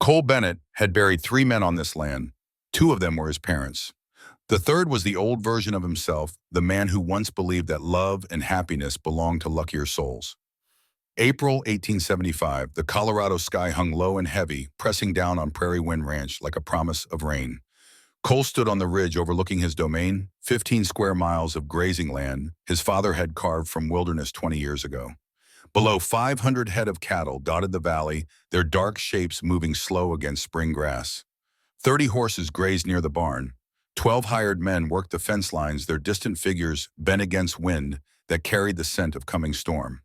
Cole Bennett had buried 3 men on this land. 2 of them were his parents. The third was the old version of himself, the man who once believed that love and happiness belonged to luckier souls. April 1875, the Colorado sky hung low and heavy, pressing down on Prairie Wind Ranch like a promise of rain. Cole stood on the ridge overlooking his domain, 15 square miles of grazing land his father had carved from wilderness 20 years ago. Below 500 head of cattle dotted the valley, their dark shapes moving slow against spring grass. 30 horses grazed near the barn. 12 hired men worked the fence lines, their distant figures bent against wind that carried the scent of coming storm.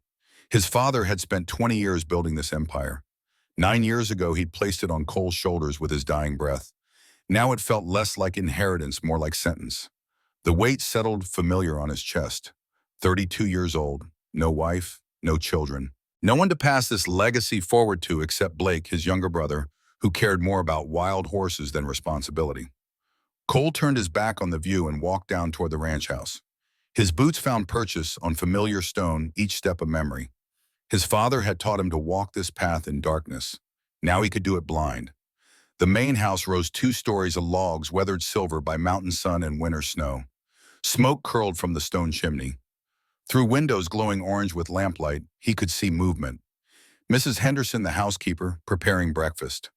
His father had spent 20 years building this empire. 9 years ago, he'd placed it on Cole's shoulders with his dying breath. Now it felt less like inheritance, more like sentence. The weight settled familiar on his chest. 32 years old, no wife, no children. No one to pass this legacy forward to except Blake, his younger brother, who cared more about wild horses than responsibility. Cole turned his back on the view and walked down toward the ranch house. His boots found purchase on familiar stone, each step a memory. His father had taught him to walk this path in darkness. Now he could do it blind. The main house rose 2 stories of logs weathered silver by mountain sun and winter snow. Smoke curled from the stone chimney. Through windows glowing orange with lamplight, he could see movement. Mrs. Henderson, the housekeeper, preparing breakfast.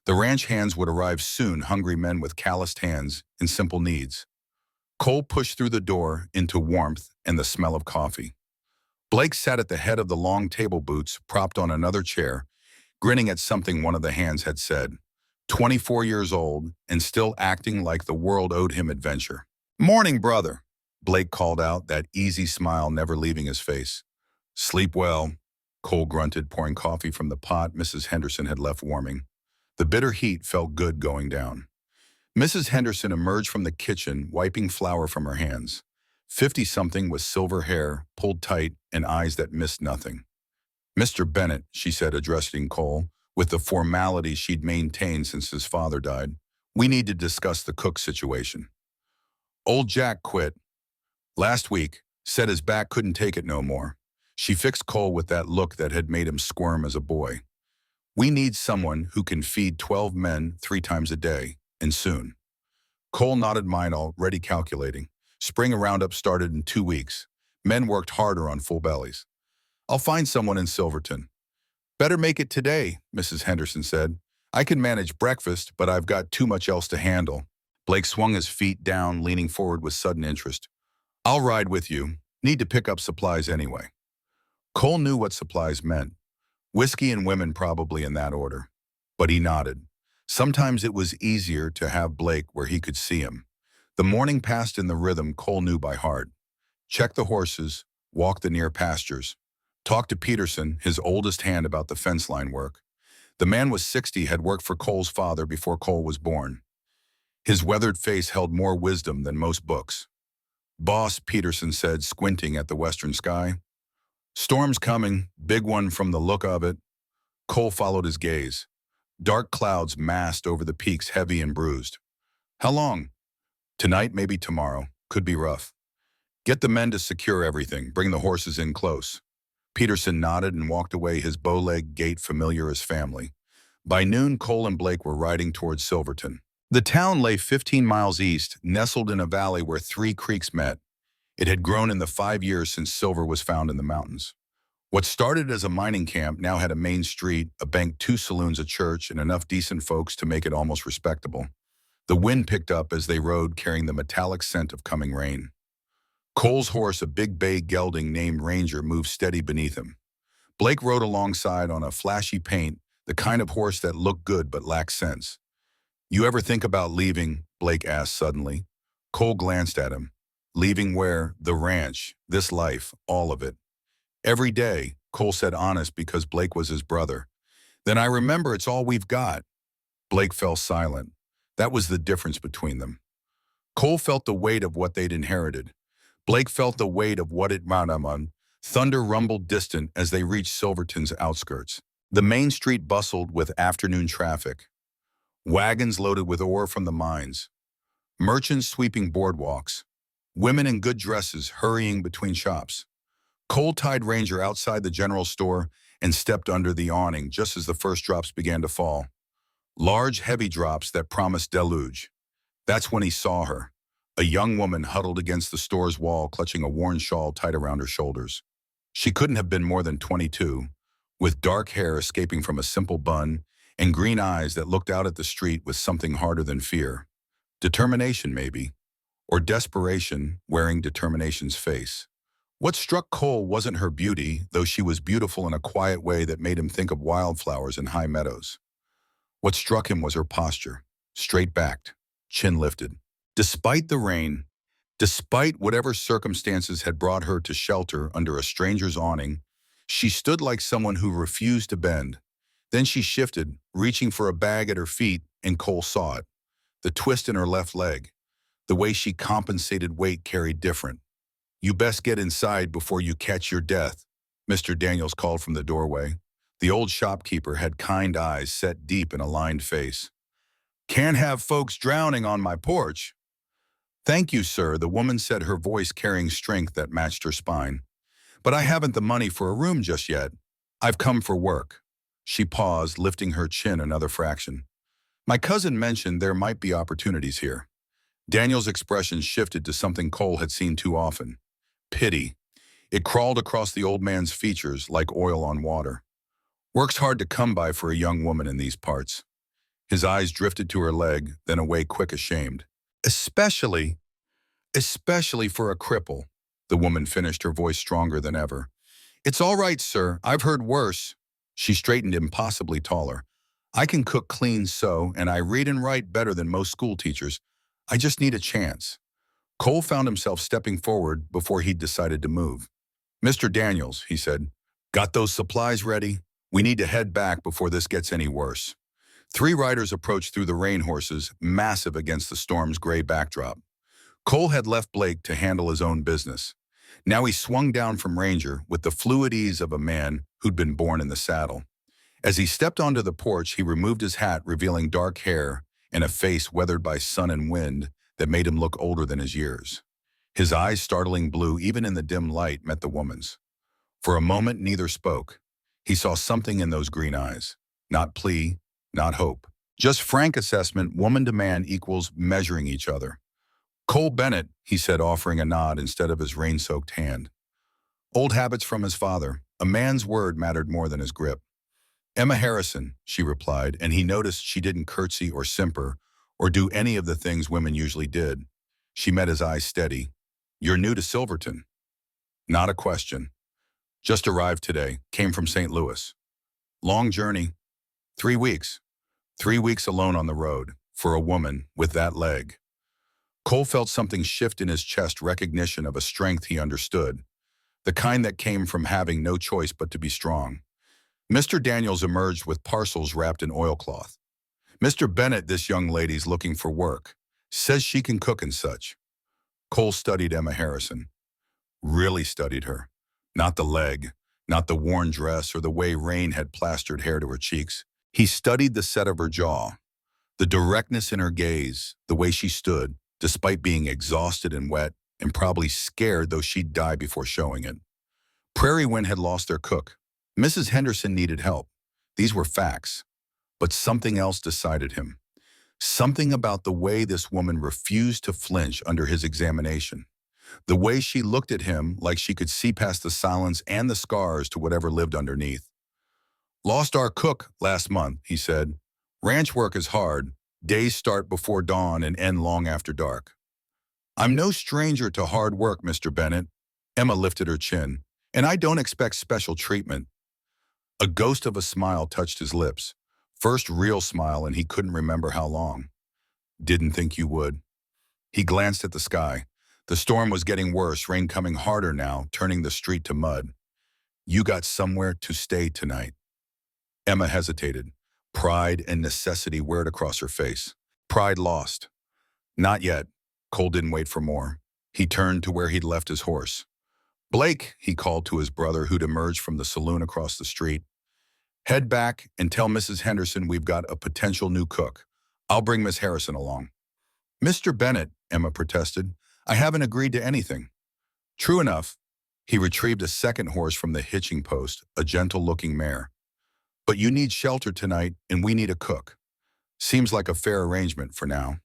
The ranch hands would arrive soon, hungry men with calloused hands and simple needs. Cole pushed through the door into warmth and the smell of coffee. Blake sat at the head of the long table, boots propped on another chair, grinning at something one of the hands had said. 24 years old and still acting like the world owed him adventure. "Morning, brother," Blake called out, that easy smile never leaving his face. "Sleep well," Cole grunted, pouring coffee from the pot Mrs. Henderson had left warming. The bitter heat felt good going down. Mrs. Henderson emerged from the kitchen, wiping flour from her hands. 50-something with silver hair, pulled tight, and eyes that missed nothing. "Mr. Bennett," she said, addressing Cole, with the formality she'd maintained since his father died, "we need to discuss the cook situation. Old Jack quit last week, said his back couldn't take it no more." She fixed Cole with that look that had made him squirm as a boy. "We need someone who can feed 12 men 3 times a day, and soon." Cole nodded, mind already calculating. Spring roundup started in 2 weeks. Men worked harder on full bellies. "I'll find someone in Silverton." "Better make it today," Mrs. Henderson said. "I can manage breakfast, but I've got too much else to handle." Blake swung his feet down, leaning forward with sudden interest. "I'll ride with you. Need to pick up supplies anyway." Cole knew what supplies meant. Whiskey and women, probably in that order. But he nodded. Sometimes it was easier to have Blake where he could see him. The morning passed in the rhythm Cole knew by heart. Check the horses, walk the near pastures. Talk to Peterson, his oldest hand, about the fence line work. The man was 60, had worked for Cole's father before Cole was born. His weathered face held more wisdom than most books. "Boss," Peterson said, squinting at the western sky. "Storm's coming, big one from the look of it." Cole followed his gaze. Dark clouds massed over the peaks, heavy and bruised. "How long?" "Tonight, maybe tomorrow. Could be rough." "Get the men to secure everything. Bring the horses in close." Peterson nodded and walked away, his bow-legged gait familiar as family. By noon, Cole and Blake were riding towards Silverton. The town lay 15 miles east, nestled in a valley where 3 creeks met. It had grown in the 5 years since silver was found in the mountains. What started as a mining camp now had a main street, a bank, 2 saloons, a church, and enough decent folks to make it almost respectable. The wind picked up as they rode, carrying the metallic scent of coming rain. Cole's horse, a big bay gelding named Ranger, moved steady beneath him. Blake rode alongside on a flashy paint, the kind of horse that looked good but lacked sense. "You ever think about leaving?" Blake asked suddenly. Cole glanced at him. "Leaving where?" "The ranch, this life, all of it." "Every day," Cole said, honest because Blake was his brother. "Then I remember it's all we've got." Blake fell silent. That was the difference between them. Cole felt the weight of what they'd inherited. Blake felt the weight of what it might have on. Thunder rumbled distant as they reached Silverton's outskirts. The main street bustled with afternoon traffic. Wagons loaded with ore from the mines. Merchants sweeping boardwalks. Women in good dresses hurrying between shops. Cole tied Ranger outside the general store and stepped under the awning just as the first drops began to fall. Large, heavy drops that promised deluge. That's when he saw her, a young woman huddled against the store's wall, clutching a worn shawl tied around her shoulders. She couldn't have been more than 22, with dark hair escaping from a simple bun and green eyes that looked out at the street with something harder than fear. Determination, maybe, or desperation wearing determination's face. What struck Cole wasn't her beauty, though she was beautiful in a quiet way that made him think of wildflowers in high meadows. What struck him was her posture, straight-backed, chin lifted. Despite the rain, despite whatever circumstances had brought her to shelter under a stranger's awning, she stood like someone who refused to bend. Then she shifted, reaching for a bag at her feet, and Cole saw it. The twist in her left leg, the way she compensated weight carried different. "You best get inside before you catch your death," Mr. Daniels called from the doorway. The old shopkeeper had kind eyes set deep in a lined face. "Can't have folks drowning on my porch." "Thank you, sir," the woman said, her voice carrying strength that matched her spine. "But I haven't the money for a room just yet. I've come for work." She paused, lifting her chin another fraction. "My cousin mentioned there might be opportunities here." Daniel's expression shifted to something Cole had seen too often. Pity. It crawled across the old man's features like oil on water. "Work's hard to come by for a young woman in these parts." His eyes drifted to her leg, then away quick, ashamed. Especially for a cripple," the woman finished, her voice stronger than ever. "It's all right, sir. I've heard worse." She straightened, impossibly taller. "I can cook, clean, sew, and I read and write better than most school teachers. I just need a chance." Cole found himself stepping forward before he'd decided to move. "Mr. Daniels," he said, "got those supplies ready? We need to head back before this gets any worse." Three riders approached through the rain horses, massive against the storm's gray backdrop. Cole had left Blake to handle his own business. Now he swung down from Ranger with the fluid ease of a man who'd been born in the saddle. As he stepped onto the porch, he removed his hat, revealing dark hair and a face weathered by sun and wind that made him look older than his years. His eyes, startling blue even in the dim light, met the woman's. For a moment, neither spoke. He saw something in those green eyes. Not plea, not hope. Just frank assessment, woman to man equals measuring each other. "Cole Bennett," he said, offering a nod instead of his rain-soaked hand. Old habits from his father. A man's word mattered more than his grip. "Emma Harrison," she replied, and he noticed she didn't curtsy or simper or do any of the things women usually did. She met his eyes steady. "You're new to Silverton." "Not a question. Just arrived today. Came from St. Louis." "Long journey." 3 weeks. 3 weeks alone on the road, for a woman with that leg. Cole felt something shift in his chest, recognition of a strength he understood, the kind that came from having no choice but to be strong. Mr. Daniels emerged with parcels wrapped in oilcloth. "Mr. Bennett, this young lady's looking for work. Says she can cook and such." Cole studied Emma Harrison. Really studied her. Not the leg, not the worn dress or the way rain had plastered hair to her cheeks. He studied the set of her jaw, the directness in her gaze, the way she stood, despite being exhausted and wet, and probably scared, though she'd die before showing it. Prairie Wind had lost their cook. Mrs. Henderson needed help. These were facts. But something else decided him. Something about the way this woman refused to flinch under his examination. The way she looked at him like she could see past the silence and the scars to whatever lived underneath. "Lost our cook last month," he said. "Ranch work is hard. Days start before dawn and end long after dark." "I'm no stranger to hard work, Mr. Bennett." Emma lifted her chin. "And I don't expect special treatment." A ghost of a smile touched his lips. First real smile, and he couldn't remember how long. "Didn't think you would." He glanced at the sky. The storm was getting worse, rain coming harder now, turning the street to mud. "You got somewhere to stay tonight." Emma hesitated. Pride and necessity whirred across her face. Pride lost. "Not yet." Cole didn't wait for more. He turned to where he'd left his horse. "Blake," he called to his brother who'd emerged from the saloon across the street. "Head back and tell Mrs. Henderson we've got a potential new cook. I'll bring Miss Harrison along." "Mr. Bennett," Emma protested, "I haven't agreed to anything." "True enough." He retrieved a second horse from the hitching post, a gentle-looking mare. "But you need shelter tonight, and we need a cook." Seems like a fair arrangement for now.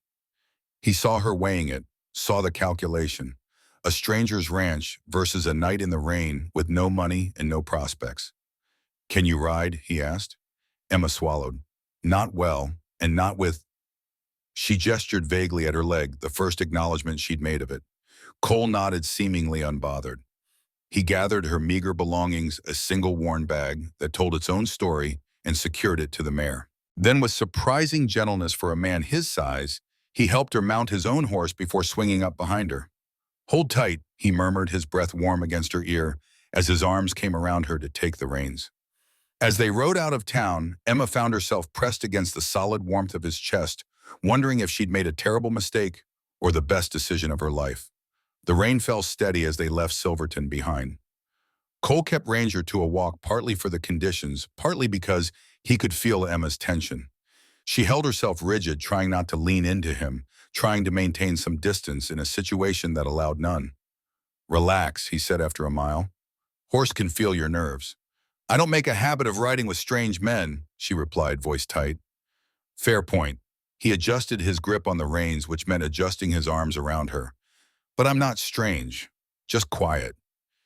He saw her weighing it, saw the calculation. A stranger's ranch versus a night in the rain with no money and no prospects. Can you ride? He asked. Emma swallowed. Not well, and not with... She gestured vaguely at her leg, the first acknowledgement she'd made of it. Cole nodded, seemingly unbothered. He gathered her meager belongings, a single worn bag that told its own story, and secured it to the mare. Then, with surprising gentleness for a man his size, he helped her mount his own horse before swinging up behind her. Hold tight, he murmured, his breath warm against her ear, as his arms came around her to take the reins. As they rode out of town, Emma found herself pressed against the solid warmth of his chest, wondering if she'd made a terrible mistake or the best decision of her life. The rain fell steady as they left Silverton behind. Cole kept Ranger to a walk, partly for the conditions, partly because he could feel Emma's tension. She held herself rigid, trying not to lean into him, trying to maintain some distance in a situation that allowed none. Relax, he said after a mile. Horse can feel your nerves. I don't make a habit of riding with strange men, she replied, voice tight. Fair point. He adjusted his grip on the reins, which meant adjusting his arms around her. But I'm not strange, just quiet.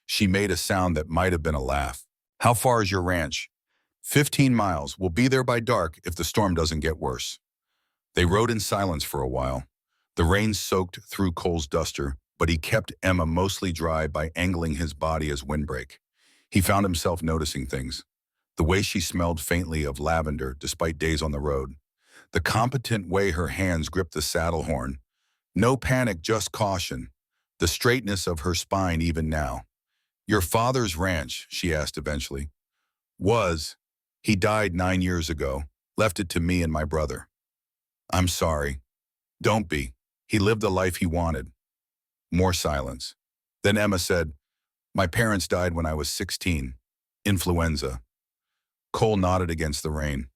She made a sound that might have been a laugh. How far is your ranch? 15 miles. We'll be there by dark if the storm doesn't get worse. They rode in silence for a while. The rain soaked through Cole's duster, but he kept Emma mostly dry by angling his body as windbreak. He found himself noticing things. The way she smelled faintly of lavender despite days on the road. The competent way her hands gripped the saddle horn. No panic, just caution. The straightness of her spine even now. Your father's ranch, she asked eventually. Was. He died 9 years ago. Left it to me and my brother. I'm sorry. Don't be. He lived the life he wanted. More silence. Then Emma said, my parents died when I was 16. Influenza. Cole nodded against the rain.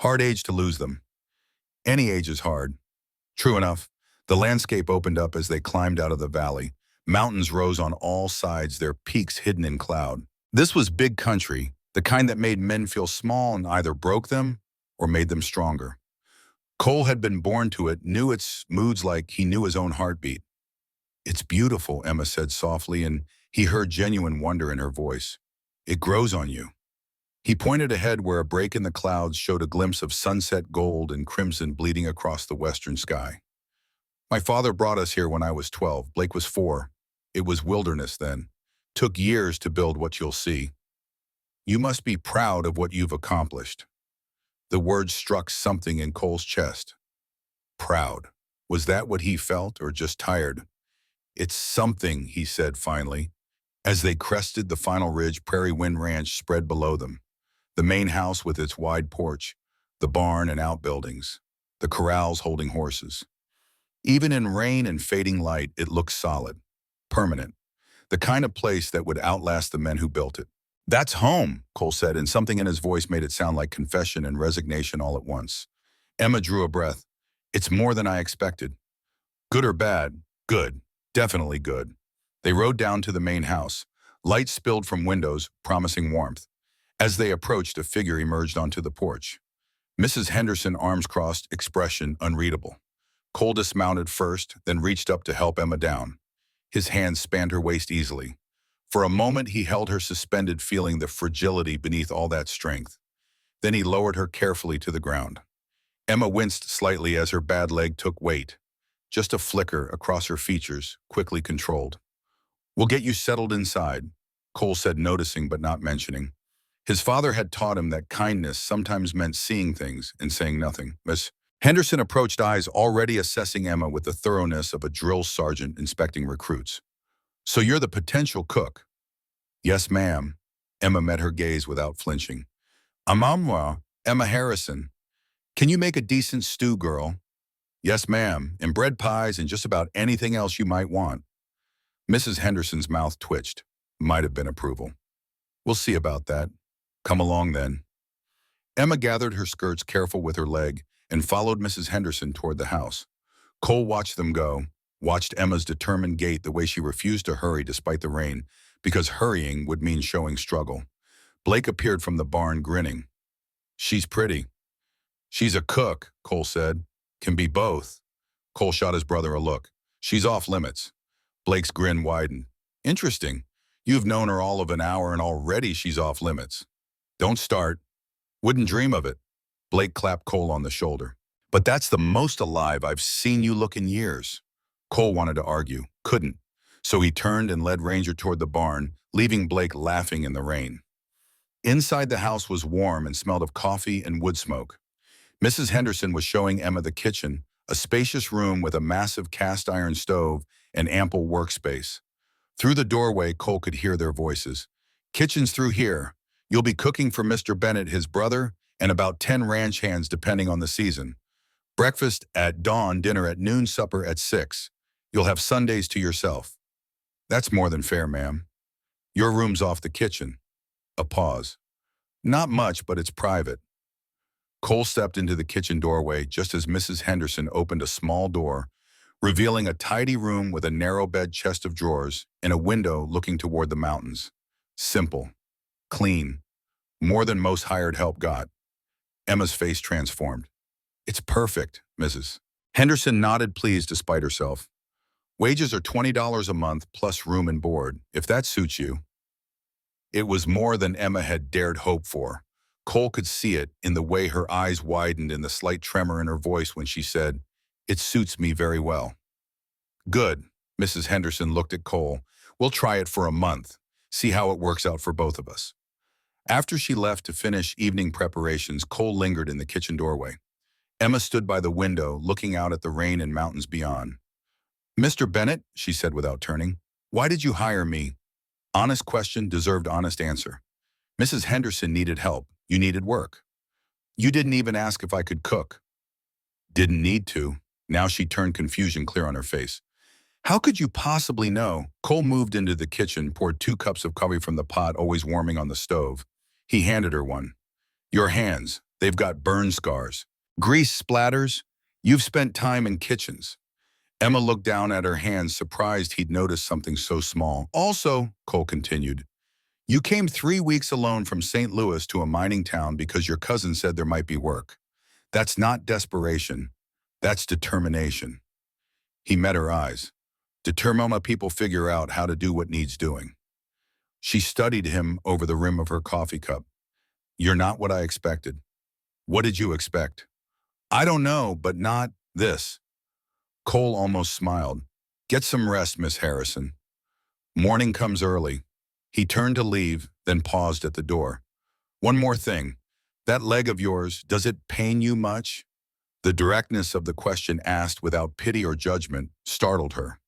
Hard age to lose them. Any age is hard. True enough. The landscape opened up as they climbed out of the valley. Mountains rose on all sides, their peaks hidden in cloud. This was big country, the kind that made men feel small and either broke them or made them stronger. Cole had been born to it, knew its moods like he knew his own heartbeat. It's beautiful, Emma said softly, and he heard genuine wonder in her voice. It grows on you. He pointed ahead where a break in the clouds showed a glimpse of sunset gold and crimson bleeding across the western sky. My father brought us here when I was 12. Blake was 4. It was wilderness then. Took years to build what you'll see. You must be proud of what you've accomplished. The word struck something in Cole's chest. Proud. Was that what he felt, or just tired? It's something, he said finally. As they crested the final ridge, Prairie Wind Ranch spread below them. The main house with its wide porch, the barn and outbuildings, the corrals holding horses. Even in rain and fading light, it looked solid, permanent, the kind of place that would outlast the men who built it. That's home, Cole said, and something in his voice made it sound like confession and resignation all at once. Emma drew a breath. It's more than I expected. Good or bad? Good. Definitely good. They rode down to the main house. Light spilled from windows, promising warmth. As they approached, a figure emerged onto the porch. Mrs. Henderson, arms crossed, expression unreadable. Cole dismounted first, then reached up to help Emma down. His hands spanned her waist easily. For a moment, he held her suspended, feeling the fragility beneath all that strength. Then he lowered her carefully to the ground. Emma winced slightly as her bad leg took weight. Just a flicker across her features, quickly controlled. We'll get you settled inside, Cole said, noticing but not mentioning. His father had taught him that kindness sometimes meant seeing things and saying nothing. Miss Henderson approached, eyes already assessing Emma with the thoroughness of a drill sergeant inspecting recruits. So you're the potential cook? Yes, ma'am. Emma met her gaze without flinching. Amamwa, Emma Harrison. Can you make a decent stew, girl? Yes, ma'am, and bread pies and just about anything else you might want. Mrs. Henderson's mouth twitched. Might have been approval. We'll see about that. Come along then. Emma gathered her skirts, careful with her leg, and followed Mrs. Henderson toward the house. Cole watched them go, watched Emma's determined gait, the way she refused to hurry despite the rain, because hurrying would mean showing struggle. Blake appeared from the barn, grinning. She's pretty. She's a cook, Cole said. Can be both. Cole shot his brother a look. She's off limits. Blake's grin widened. Interesting. You've known her all of an hour and already she's off limits. Don't start. Wouldn't dream of it. Blake clapped Cole on the shoulder. But that's the most alive I've seen you look in years. Cole wanted to argue, couldn't. So he turned and led Ranger toward the barn, leaving Blake laughing in the rain. Inside the house was warm and smelled of coffee and wood smoke. Mrs. Henderson was showing Emma the kitchen, a spacious room with a massive cast iron stove and ample workspace. Through the doorway, Cole could hear their voices. Kitchen's through here. You'll be cooking for Mr. Bennett, his brother, and about 10 ranch hands depending on the season. Breakfast at dawn, dinner at noon, supper at 6. You'll have Sundays to yourself. That's more than fair, ma'am. Your room's off the kitchen. A pause. Not much, but it's private. Cole stepped into the kitchen doorway just as Mrs. Henderson opened a small door, revealing a tidy room with a narrow bed, chest of drawers, and a window looking toward the mountains. Simple. Clean. More than most hired help got. Emma's face transformed. It's perfect, Mrs. Henderson nodded, pleased despite herself. Wages are $20 a month plus room and board, if that suits you. It was more than Emma had dared hope for. Cole could see it in the way her eyes widened and the slight tremor in her voice when she said, "It suits me very well." Good, Mrs. Henderson looked at Cole. We'll try it for a month, see how it works out for both of us. After she left to finish evening preparations, Cole lingered in the kitchen doorway. Emma stood by the window, looking out at the rain and mountains beyond. Mr. Bennett, she said without turning, why did you hire me? Honest question deserved honest answer. Mrs. Henderson needed help. You needed work. You didn't even ask if I could cook. Didn't need to. Now she turned confusion clear on her face. How could you possibly know? Cole moved into the kitchen, poured 2 cups of coffee from the pot always warming on the stove. He handed her one. Your hands, they've got burn scars. Grease splatters. You've spent time in kitchens. Emma looked down at her hands, surprised he'd noticed something so small. Also, Cole continued, you came 3 weeks alone from St. Louis to a mining town because your cousin said there might be work. That's not desperation. That's determination. He met her eyes. Determined people figure out how to do what needs doing. She studied him over the rim of her coffee cup. You're not what I expected. What did you expect? I don't know, but not this. Cole almost smiled. Get some rest, Miss Harrison. Morning comes early. He turned to leave, then paused at the door. One more thing. That leg of yours, does it pain you much? The directness of the question asked without pity or judgment startled her.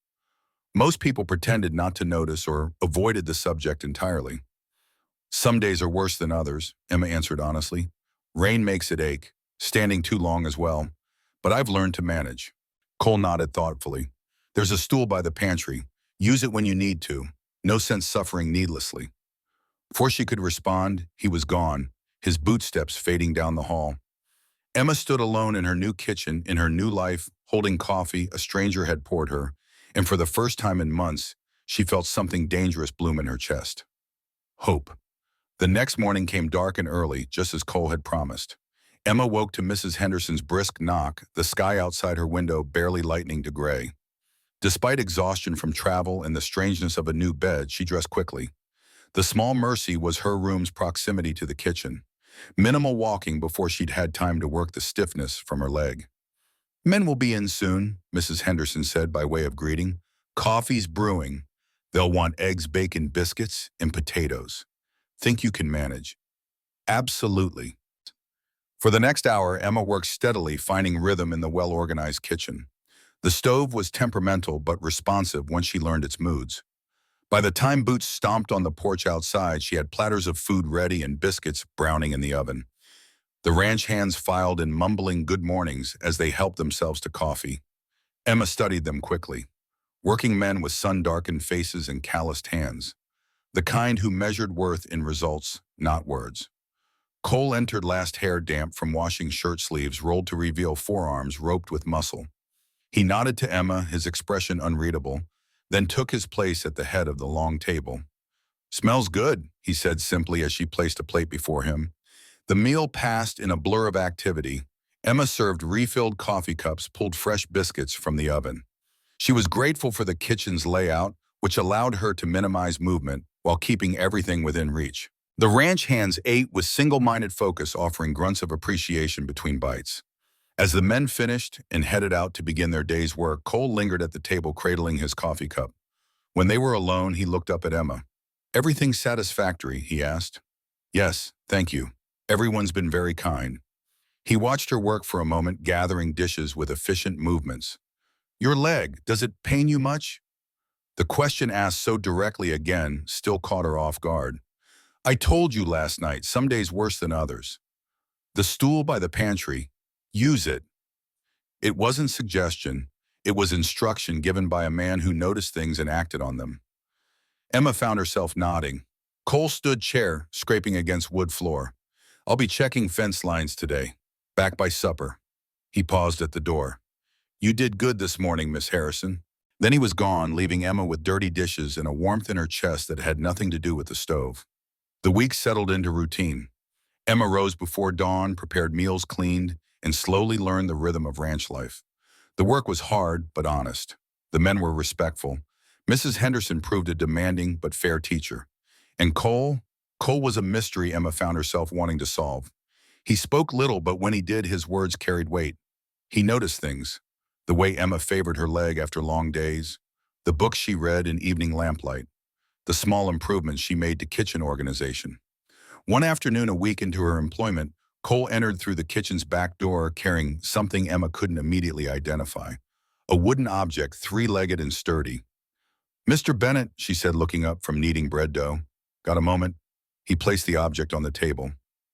Most people pretended not to notice or avoided the subject entirely. Some days are worse than others, Emma answered honestly. Rain makes it ache, standing too long as well. But I've learned to manage. Cole nodded thoughtfully. There's a stool by the pantry. Use it when you need to. No sense suffering needlessly. Before she could respond, he was gone, his bootsteps fading down the hall. Emma stood alone in her new kitchen, in her new life, holding coffee a stranger had poured her, and for the first time in months, she felt something dangerous bloom in her chest. Hope. The next morning came dark and early, just as Cole had promised. Emma woke to Mrs. Henderson's brisk knock, the sky outside her window barely lightening to gray. Despite exhaustion from travel and the strangeness of a new bed, she dressed quickly. The small mercy was her room's proximity to the kitchen. Minimal walking before she'd had time to work the stiffness from her leg. Men will be in soon, Mrs. Henderson said by way of greeting. Coffee's brewing. They'll want eggs, bacon, biscuits, and potatoes. Think you can manage? Absolutely. For the next hour, Emma worked steadily, finding rhythm in the well-organized kitchen. The stove was temperamental but responsive once she learned its moods. By the time Boots stomped on the porch outside, she had platters of food ready and biscuits browning in the oven. The ranch hands filed in mumbling good mornings as they helped themselves to coffee. Emma studied them quickly. Working men with sun-darkened faces and calloused hands. The kind who measured worth in results, not words. Cole entered last hair damp from washing shirt sleeves rolled to reveal forearms roped with muscle. He nodded to Emma, his expression unreadable, then took his place at the head of the long table. Smells good, he said simply as she placed a plate before him. The meal passed in a blur of activity. Emma served refilled coffee cups, pulled fresh biscuits from the oven. She was grateful for the kitchen's layout, which allowed her to minimize movement while keeping everything within reach. The ranch hands ate with single-minded focus, offering grunts of appreciation between bites. As the men finished and headed out to begin their day's work, Cole lingered at the table cradling his coffee cup. When they were alone, he looked up at Emma. "Everything satisfactory?" he asked. "Yes, thank you. Everyone's been very kind." He watched her work for a moment, gathering dishes with efficient movements. "Your leg, does it pain you much?" The question asked so directly again still caught her off guard. "I told you last night, some days worse than others." The stool by the pantry. Use it. It wasn't suggestion. It was instruction given by a man who noticed things and acted on them. Emma found herself nodding. Cole stood chair, scraping against wood floor. "I'll be checking fence lines today. Back by supper." He paused at the door. "You did good this morning, Miss Harrison." Then he was gone, leaving Emma with dirty dishes and a warmth in her chest that had nothing to do with the stove. The week settled into routine. Emma rose before dawn, prepared meals, cleaned, and slowly learned the rhythm of ranch life. The work was hard but honest. The men were respectful. Mrs. Henderson proved a demanding but fair teacher. And Cole was a mystery Emma found herself wanting to solve. He spoke little, but when he did, his words carried weight. He noticed things. The way Emma favored her leg after long days, the books she read in evening lamplight, the small improvements she made to kitchen organization. One afternoon a week into her employment, Cole entered through the kitchen's back door carrying something Emma couldn't immediately identify. A wooden object, three-legged and sturdy. "Mr. Bennett," she said, looking up from kneading bread dough. "Got a moment?" He placed the object on the table.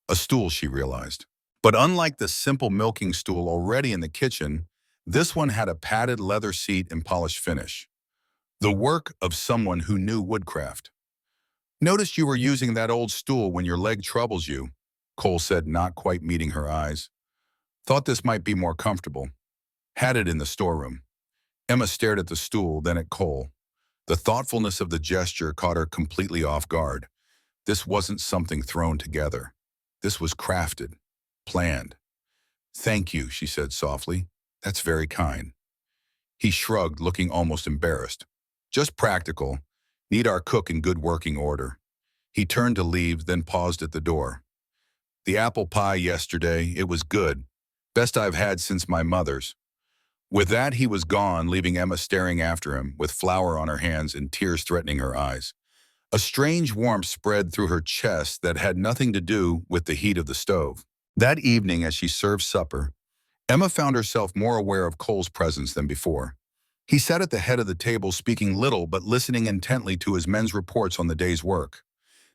A stool, she realized. But unlike the simple milking stool already in the kitchen, this one had a padded leather seat and polished finish. The work of someone who knew woodcraft. "Noticed you were using that old stool when your leg troubles you," Cole said, not quite meeting her eyes. "Thought this might be more comfortable. Had it in the storeroom." Emma stared at the stool, then at Cole. The thoughtfulness of the gesture caught her completely off guard. This wasn't something thrown together. This was crafted, planned. "Thank you," she said softly. "That's very kind." He shrugged, looking almost embarrassed. "Just practical. Need our cook in good working order." He turned to leave, then paused at the door. "The apple pie yesterday, it was good. Best I've had since my mother's." With that, he was gone, leaving Emma staring after him, with flour on her hands and tears threatening her eyes. A strange warmth spread through her chest that had nothing to do with the heat of the stove. That evening, as she served supper, Emma found herself more aware of Cole's presence than before. He sat at the head of the table, speaking little but listening intently to his men's reports on the day's work.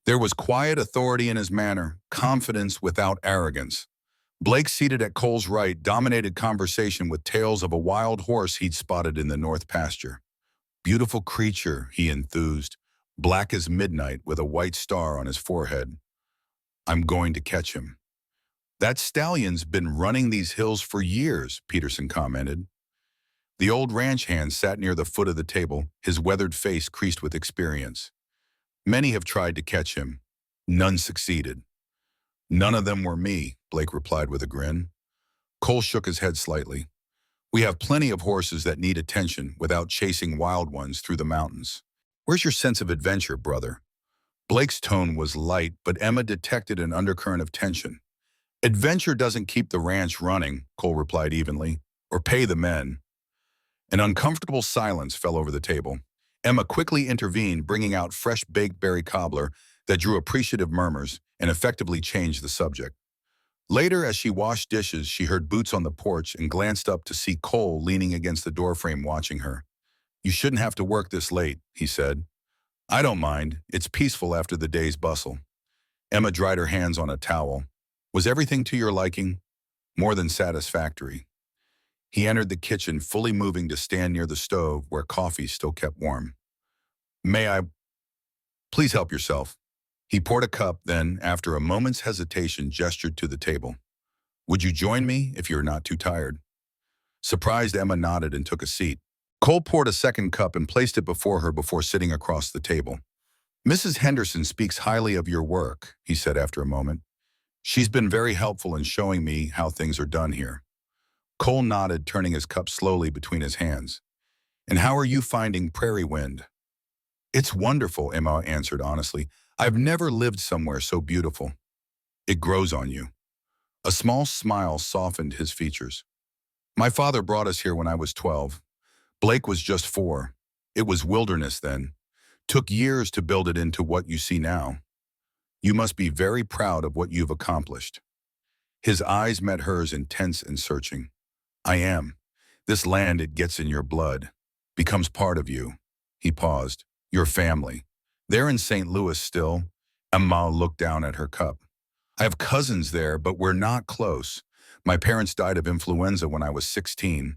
There was quiet authority in his manner, confidence without arrogance. Blake, seated at Cole's right, dominated conversation with tales of a wild horse he'd spotted in the north pasture. "Beautiful creature," he enthused, "black as midnight with a white star on his forehead. I'm going to catch him." "That stallion's been running these hills for years," Peterson commented. The old ranch hand sat near the foot of the table, his weathered face creased with experience. "Many have tried to catch him. None succeeded." "None of them were me," Blake replied with a grin. Cole shook his head slightly. "We have plenty of horses that need attention without chasing wild ones through the mountains. Where's your sense of adventure, brother?" Blake's tone was light, but Emma detected an undercurrent of tension. "Adventure doesn't keep the ranch running," Cole replied evenly, "or pay the men." An uncomfortable silence fell over the table. Emma quickly intervened, bringing out fresh baked berry cobbler that drew appreciative murmurs and effectively changed the subject. Later, as she washed dishes, she heard boots on the porch and glanced up to see Cole leaning against the doorframe watching her. "You shouldn't have to work this late," he said. "I don't mind. It's peaceful after the day's bustle." Emma dried her hands on a towel. "Was everything to your liking?" "More than satisfactory." He entered the kitchen, fully moving to stand near the stove where coffee still kept warm. "May I?" "Please help yourself." He poured a cup, then, after a moment's hesitation, gestured to the table. "Would you join me if you're not too tired?" Surprised, Emma nodded and took a seat. Cole poured a second cup and placed it before her before sitting across the table. "Mrs. Henderson speaks highly of your work," he said after a moment. She's been very helpful in showing me how things are done here. Cole nodded, turning his cup slowly between his hands. And how are you finding Prairie Wind? It's wonderful, Emma answered honestly. I've never lived somewhere so beautiful. It grows on you. A small smile softened his features. My father brought us here when I was 12. Blake was just 4. It was wilderness then. Took years to build it into what you see now. You must be very proud of what you've accomplished. His eyes met hers, intense and searching. I am. This land, it gets in your blood. Becomes part of you. He paused. Your family. They're in St. Louis still. Emma looked down at her cup. I have cousins there, but we're not close. My parents died of influenza when I was 16.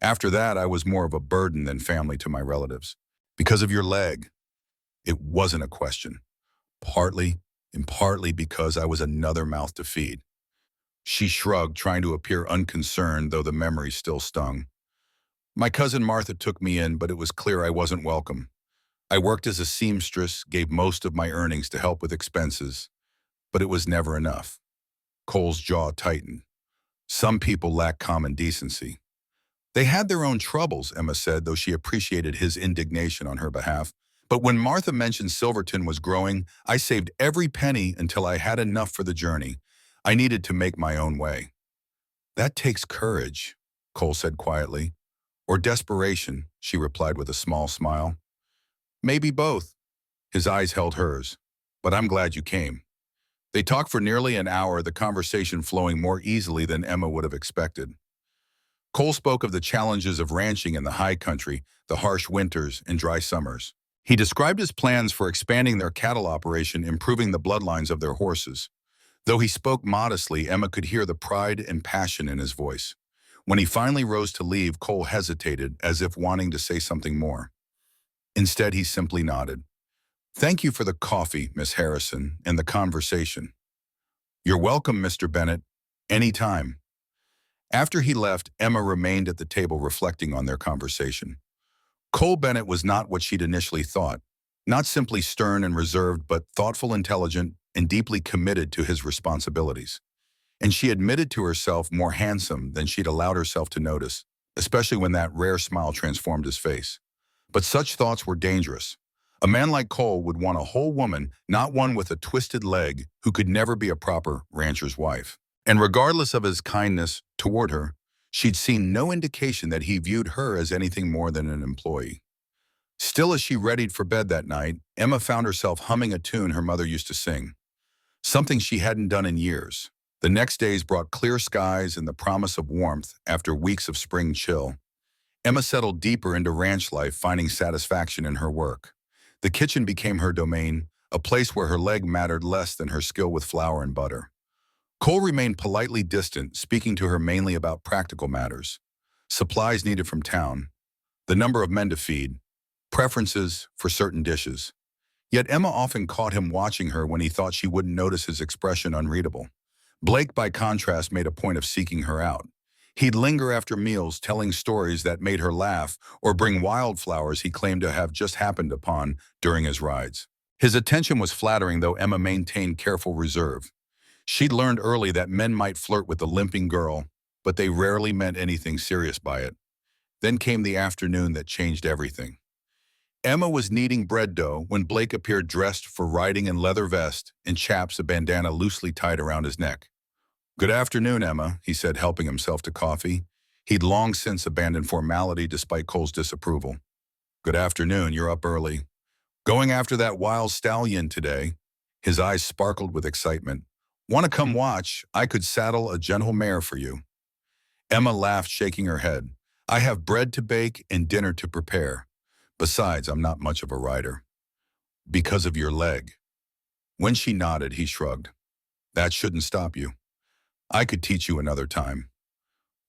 After that, I was more of a burden than family to my relatives. Because of your leg. It wasn't a question. Partly, and partly because I was another mouth to feed. She shrugged, trying to appear unconcerned, though the memory still stung. My cousin Martha took me in, but it was clear I wasn't welcome. I worked as a seamstress, gave most of my earnings to help with expenses, but it was never enough. Cole's jaw tightened. Some people lack common decency. They had their own troubles, Emma said, though she appreciated his indignation on her behalf. But when Martha mentioned Silverton was growing, I saved every penny until I had enough for the journey. I needed to make my own way. That takes courage, Cole said quietly. Or desperation, she replied with a small smile. Maybe both. His eyes held hers. But I'm glad you came. They talked for nearly an hour, the conversation flowing more easily than Emma would have expected. Cole spoke of the challenges of ranching in the high country, the harsh winters and dry summers. He described his plans for expanding their cattle operation, improving the bloodlines of their horses. Though he spoke modestly, Emma could hear the pride and passion in his voice. When he finally rose to leave, Cole hesitated, as if wanting to say something more. Instead, he simply nodded. Thank you for the coffee, Miss Harrison, and the conversation. You're welcome, Mr. Bennett. Any time. After he left, Emma remained at the table reflecting on their conversation. Cole Bennett was not what she'd initially thought. Not simply stern and reserved, but thoughtful, intelligent, and deeply committed to his responsibilities. And she admitted to herself more handsome than she'd allowed herself to notice, especially when that rare smile transformed his face. But such thoughts were dangerous. A man like Cole would want a whole woman, not one with a twisted leg who could never be a proper rancher's wife. And regardless of his kindness toward her, she'd seen no indication that he viewed her as anything more than an employee. Still, as she readied for bed that night, Emma found herself humming a tune her mother used to sing. Something she hadn't done in years. The next days brought clear skies and the promise of warmth after weeks of spring chill. Emma settled deeper into ranch life, finding satisfaction in her work. The kitchen became her domain, a place where her leg mattered less than her skill with flour and butter. Cole remained politely distant, speaking to her mainly about practical matters. Supplies needed from town, the number of men to feed, preferences for certain dishes. Yet Emma often caught him watching her when he thought she wouldn't notice his expression unreadable. Blake, by contrast, made a point of seeking her out. He'd linger after meals, telling stories that made her laugh, or bring wildflowers he claimed to have just happened upon during his rides. His attention was flattering, though Emma maintained careful reserve. She'd learned early that men might flirt with the limping girl, but they rarely meant anything serious by it. Then came the afternoon that changed everything. Emma was kneading bread dough when Blake appeared, dressed for riding in leather vest and chaps, a bandana loosely tied around his neck. Good afternoon, Emma, he said, helping himself to coffee. He'd long since abandoned formality despite Cole's disapproval. Good afternoon, you're up early. Going after that wild stallion today. His eyes sparkled with excitement. Want to come watch? I could saddle a gentle mare for you. Emma laughed, shaking her head. I have bread to bake and dinner to prepare. Besides, I'm not much of a rider. Because of your leg. When she nodded, he shrugged. That shouldn't stop you. I could teach you another time.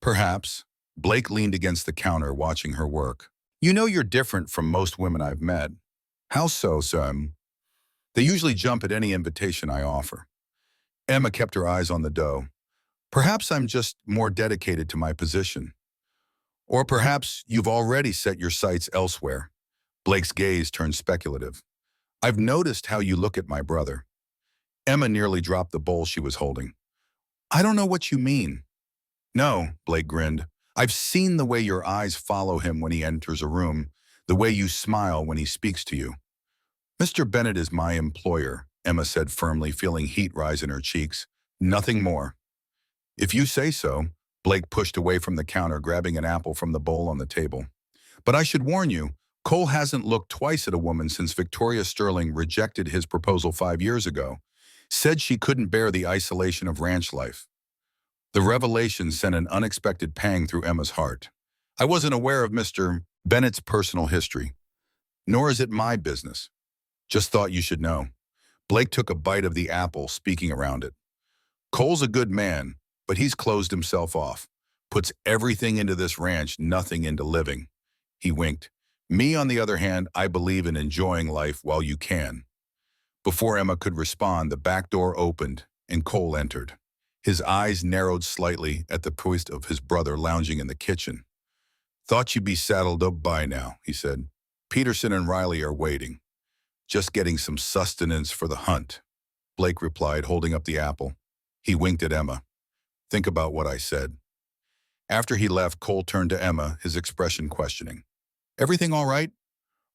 Perhaps. Blake leaned against the counter, watching her work. You know you're different from most women I've met. How so, son? They usually jump at any invitation I offer. Emma kept her eyes on the dough. Perhaps I'm just more dedicated to my position. Or perhaps you've already set your sights elsewhere. Blake's gaze turned speculative. I've noticed how you look at my brother. Emma nearly dropped the bowl she was holding. I don't know what you mean. No, Blake grinned. I've seen the way your eyes follow him when he enters a room, the way you smile when he speaks to you. Mr. Bennett is my employer, Emma said firmly, feeling heat rise in her cheeks. Nothing more. If you say so, Blake pushed away from the counter, grabbing an apple from the bowl on the table. But I should warn you, Cole hasn't looked twice at a woman since Victoria Sterling rejected his proposal 5 years ago, said she couldn't bear the isolation of ranch life. The revelation sent an unexpected pang through Emma's heart. I wasn't aware of Mr. Bennett's personal history, nor is it my business. Just thought you should know. Blake took a bite of the apple, speaking around it. Cole's a good man, but he's closed himself off. Puts everything into this ranch, nothing into living. He winked. Me, on the other hand, I believe in enjoying life while you can. Before Emma could respond, the back door opened and Cole entered. His eyes narrowed slightly at the twist of his brother lounging in the kitchen. Thought you'd be saddled up by now, he said. Peterson and Riley are waiting. Just getting some sustenance for the hunt, Blake replied, holding up the apple. He winked at Emma. Think about what I said. After he left, Cole turned to Emma, his expression questioning. Everything all right?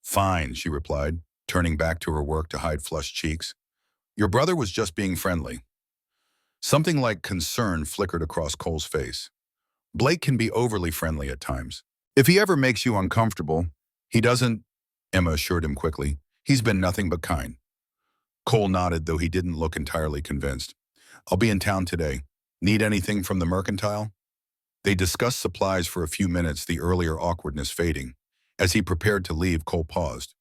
Fine, she replied, turning back to her work to hide flushed cheeks. Your brother was just being friendly. Something like concern flickered across Cole's face. Blake can be overly friendly at times. If he ever makes you uncomfortable, he doesn't, Emma assured him quickly. He's been nothing but kind. Cole nodded, though he didn't look entirely convinced. I'll be in town today. Need anything from the mercantile? They discussed supplies for a few minutes, the earlier awkwardness fading. As he prepared to leave, Cole paused.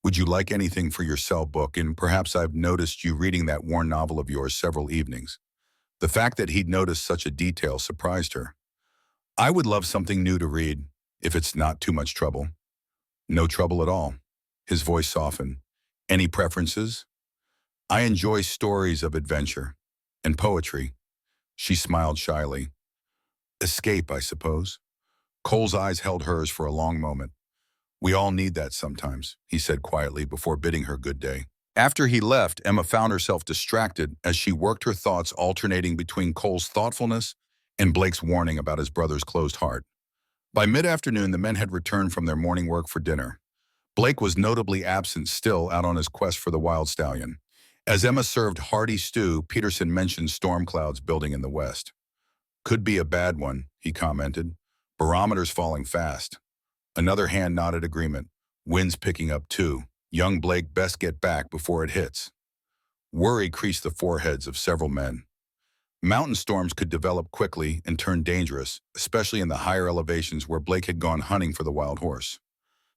Would you like anything for your cell book? And perhaps I've noticed you reading that worn novel of yours several evenings. The fact that he'd noticed such a detail surprised her. I would love something new to read, if it's not too much trouble. No trouble at all. His voice softened. Any preferences? I enjoy stories of adventure and poetry. She smiled shyly. Escape, I suppose. Cole's eyes held hers for a long moment. We all need that sometimes, he said quietly before bidding her good day. After he left, Emma found herself distracted as she worked her thoughts alternating between Cole's thoughtfulness and Blake's warning about his brother's closed heart. By mid-afternoon, the men had returned from their morning work for dinner. Blake was notably absent, still out on his quest for the wild stallion. As Emma served hearty stew, Peterson mentioned storm clouds building in the west. Could be a bad one, he commented. Barometer's falling fast. Another hand nodded agreement. Wind's picking up too. Young Blake best get back before it hits. Worry creased the foreheads of several men. Mountain storms could develop quickly and turn dangerous, especially in the higher elevations where Blake had gone hunting for the wild horse.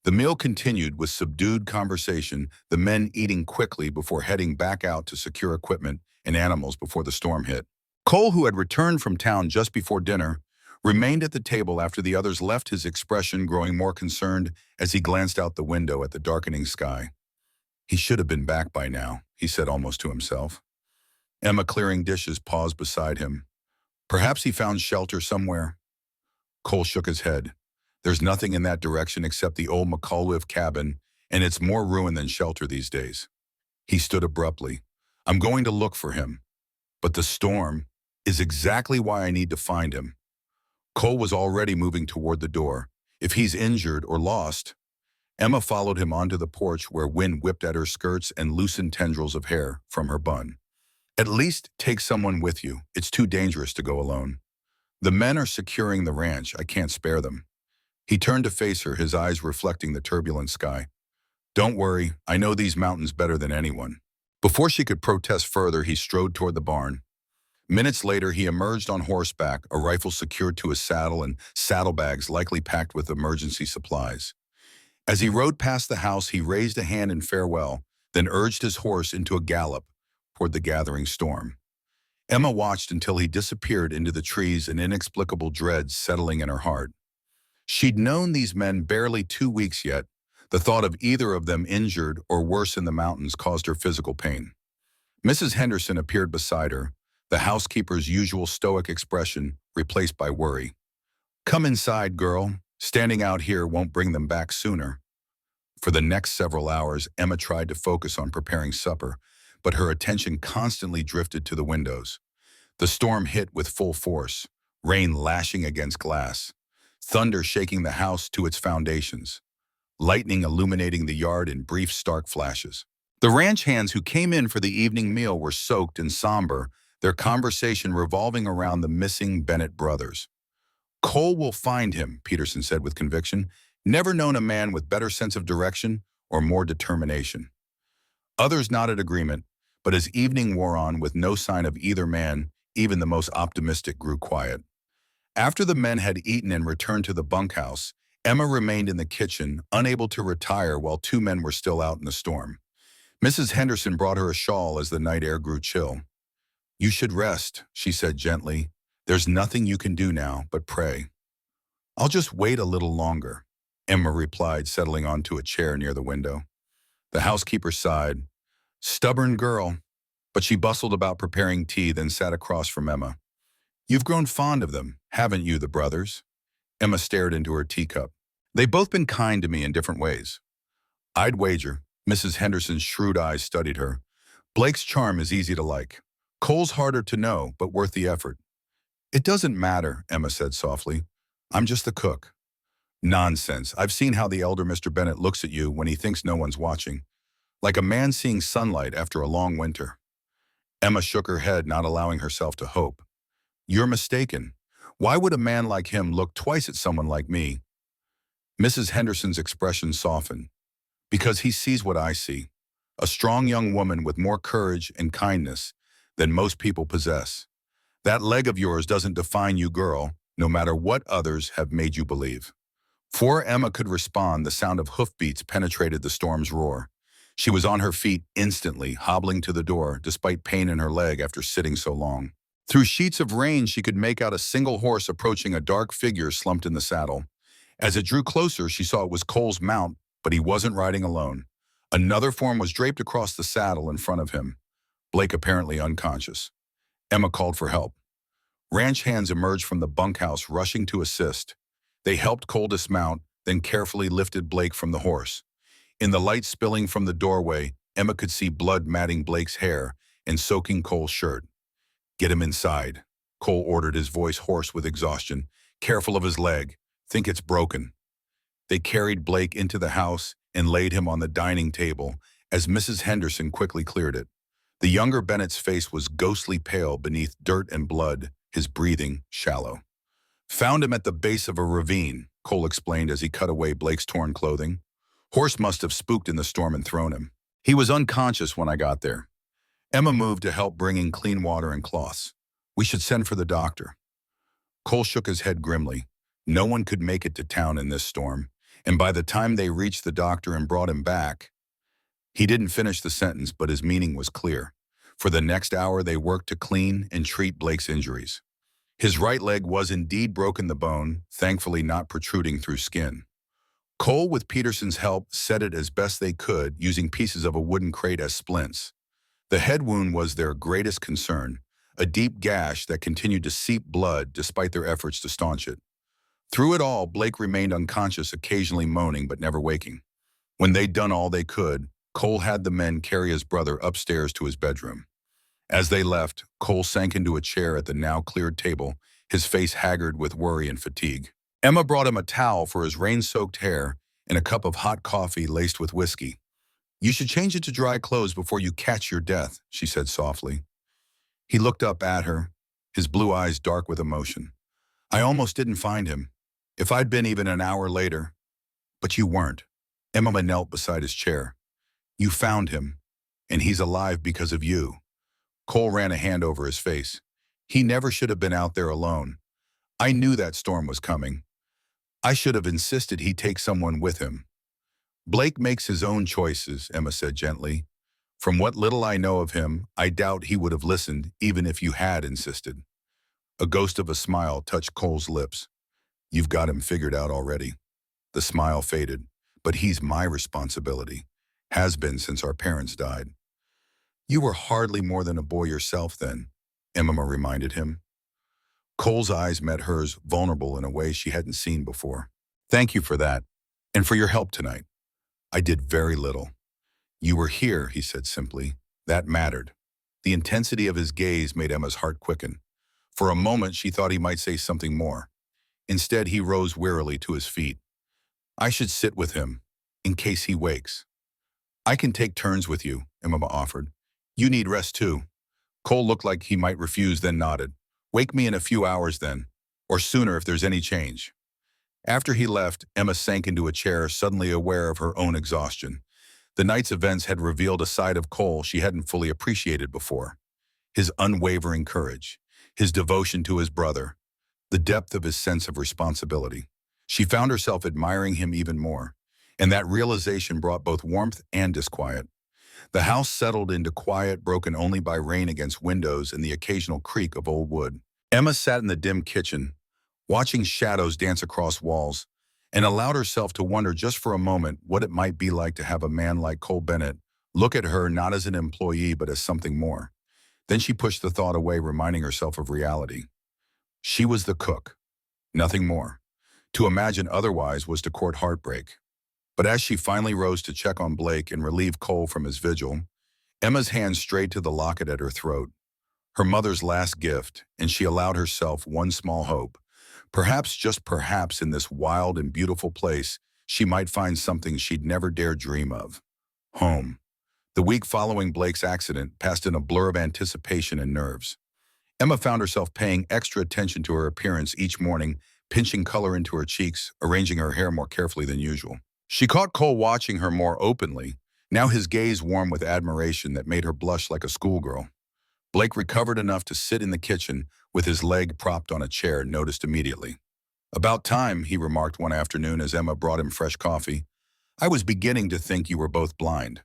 The meal continued with subdued conversation, the men eating quickly before heading back out to secure equipment and animals before the storm hit. Cole, who had returned from town just before dinner, remained at the table after the others left, his expression growing more concerned as he glanced out the window at the darkening sky. He should have been back by now, he said almost to himself. Emma, clearing dishes, paused beside him. Perhaps he found shelter somewhere. Cole shook his head. There's nothing in that direction except the old McCulwiff cabin, and it's more ruin than shelter these days. He stood abruptly. I'm going to look for him. But the storm is exactly why I need to find him. Cole was already moving toward the door. If he's injured or lost. Emma followed him onto the porch where wind whipped at her skirts and loosened tendrils of hair from her bun. At least take someone with you. It's too dangerous to go alone. The men are securing the ranch. I can't spare them. He turned to face her, his eyes reflecting the turbulent sky. Don't worry, I know these mountains better than anyone. Before she could protest further, he strode toward the barn. Minutes later, he emerged on horseback, a rifle secured to his saddle and saddlebags likely packed with emergency supplies. As he rode past the house, he raised a hand in farewell, then urged his horse into a gallop toward the gathering storm. Emma watched until he disappeared into the trees, an inexplicable dread settling in her heart. She'd known these men barely 2 weeks yet. The thought of either of them injured or worse in the mountains caused her physical pain. Mrs. Henderson appeared beside her, the housekeeper's usual stoic expression replaced by worry. Come inside, girl. Standing out here won't bring them back sooner. For the next several hours, Emma tried to focus on preparing supper, but her attention constantly drifted to the windows. The storm hit with full force, rain lashing against glass, thunder shaking the house to its foundations, lightning illuminating the yard in brief, stark flashes. The ranch hands who came in for the evening meal were soaked and somber, their conversation revolving around the missing Bennett brothers. Cole will find him, Peterson said with conviction. Never known a man with better sense of direction or more determination. Others nodded agreement, but as evening wore on with no sign of either man, even the most optimistic grew quiet. After the men had eaten and returned to the bunkhouse, Emma remained in the kitchen, unable to retire while two men were still out in the storm. Mrs. Henderson brought her a shawl as the night air grew chill. "You should rest," she said gently. "There's nothing you can do now but pray." "I'll just wait a little longer," Emma replied, settling onto a chair near the window. The housekeeper sighed. Stubborn girl. But she bustled about preparing tea, then sat across from Emma. "You've grown fond of them, haven't you, the brothers?" Emma stared into her teacup. "They've both been kind to me in different ways." "I'd wager." Mrs. Henderson's shrewd eyes studied her. "Blake's charm is easy to like. Cole's harder to know, but worth the effort." "It doesn't matter," Emma said softly. "I'm just the cook." "Nonsense. I've seen how the elder Mr. Bennett looks at you when he thinks no one's watching. Like a man seeing sunlight after a long winter." Emma shook her head, not allowing herself to hope. "You're mistaken. Why would a man like him look twice at someone like me?" Mrs. Henderson's expression softened. "Because he sees what I see. A strong young woman with more courage and kindness than most people possess. That leg of yours doesn't define you, girl, no matter what others have made you believe." Before Emma could respond, the sound of hoofbeats penetrated the storm's roar. She was on her feet instantly, hobbling to the door, despite pain in her leg after sitting so long. Through sheets of rain, she could make out a single horse approaching a dark figure slumped in the saddle. As it drew closer, she saw it was Cole's mount, but he wasn't riding alone. Another form was draped across the saddle in front of him, Blake apparently unconscious. Emma called for help. Ranch hands emerged from the bunkhouse, rushing to assist. They helped Cole dismount, then carefully lifted Blake from the horse. In the light spilling from the doorway, Emma could see blood matting Blake's hair and soaking Cole's shirt. "Get him inside," Cole ordered, his voice hoarse with exhaustion. "Careful of his leg. Think it's broken." They carried Blake into the house and laid him on the dining table as Mrs. Henderson quickly cleared it. The younger Bennett's face was ghostly pale beneath dirt and blood, his breathing shallow. "Found him at the base of a ravine," Cole explained as he cut away Blake's torn clothing. "Horse must have spooked in the storm and thrown him. He was unconscious when I got there." Emma moved to help, bringing clean water and cloths. "We should send for the doctor." Cole shook his head grimly. No one could make it to town in this storm, and by the time they reached the doctor and brought him back, he didn't finish the sentence, but his meaning was clear. For the next hour, they worked to clean and treat Blake's injuries. His right leg was indeed broken, the bone, thankfully not protruding through skin. Cole, with Peterson's help, set it as best they could, using pieces of a wooden crate as splints. The head wound was their greatest concern, a deep gash that continued to seep blood despite their efforts to staunch it. Through it all, Blake remained unconscious, occasionally moaning but never waking. When they'd done all they could, Cole had the men carry his brother upstairs to his bedroom. As they left, Cole sank into a chair at the now cleared table, his face haggard with worry and fatigue. Emma brought him a towel for his rain-soaked hair and a cup of hot coffee laced with whiskey. "You should change it to dry clothes before you catch your death," she said softly. He looked up at her, his blue eyes dark with emotion. "I almost didn't find him. If I'd been even an hour later." "But you weren't." Emma knelt beside his chair. "You found him, and he's alive because of you." Cole ran a hand over his face. "He never should have been out there alone. I knew that storm was coming. I should have insisted he take someone with him." "Blake makes his own choices," Emma said gently. "From what little I know of him, I doubt he would have listened even if you had insisted." A ghost of a smile touched Cole's lips. "You've got him figured out already." The smile faded. "But he's my responsibility. Has been since our parents died." "You were hardly more than a boy yourself then," Emma reminded him. Cole's eyes met hers, vulnerable in a way she hadn't seen before. "Thank you for that, and for your help tonight. I did very little." "You were here," he said simply. That mattered. The intensity of his gaze made Emma's heart quicken. For a moment, she thought he might say something more. Instead, he rose wearily to his feet. I should sit with him, in case he wakes. I can take turns with you, Emma offered. You need rest too. Cole looked like he might refuse, then nodded. Wake me in a few hours then, or sooner if there's any change. After he left, Emma sank into a chair, suddenly aware of her own exhaustion. The night's events had revealed a side of Cole she hadn't fully appreciated before. His unwavering courage, his devotion to his brother, the depth of his sense of responsibility. She found herself admiring him even more, and that realization brought both warmth and disquiet. The house settled into quiet, broken only by rain against windows and the occasional creak of old wood. Emma sat in the dim kitchen, watching shadows dance across walls, and allowed herself to wonder just for a moment what it might be like to have a man like Cole Bennett look at her not as an employee but as something more. Then she pushed the thought away, reminding herself of reality. She was the cook, nothing more. To imagine otherwise was to court heartbreak. But as she finally rose to check on Blake and relieve Cole from his vigil, Emma's hand strayed to the locket at her throat, her mother's last gift, and she allowed herself one small hope. Perhaps, just perhaps, in this wild and beautiful place, she might find something she'd never dared dream of. Home. The week following Blake's accident passed in a blur of anticipation and nerves. Emma found herself paying extra attention to her appearance each morning, pinching color into her cheeks, arranging her hair more carefully than usual. She caught Cole watching her more openly, now his gaze warm with admiration that made her blush like a schoolgirl. Blake, recovered enough to sit in the kitchen with his leg propped on a chair, noticed immediately. About time, he remarked one afternoon as Emma brought him fresh coffee. I was beginning to think you were both blind.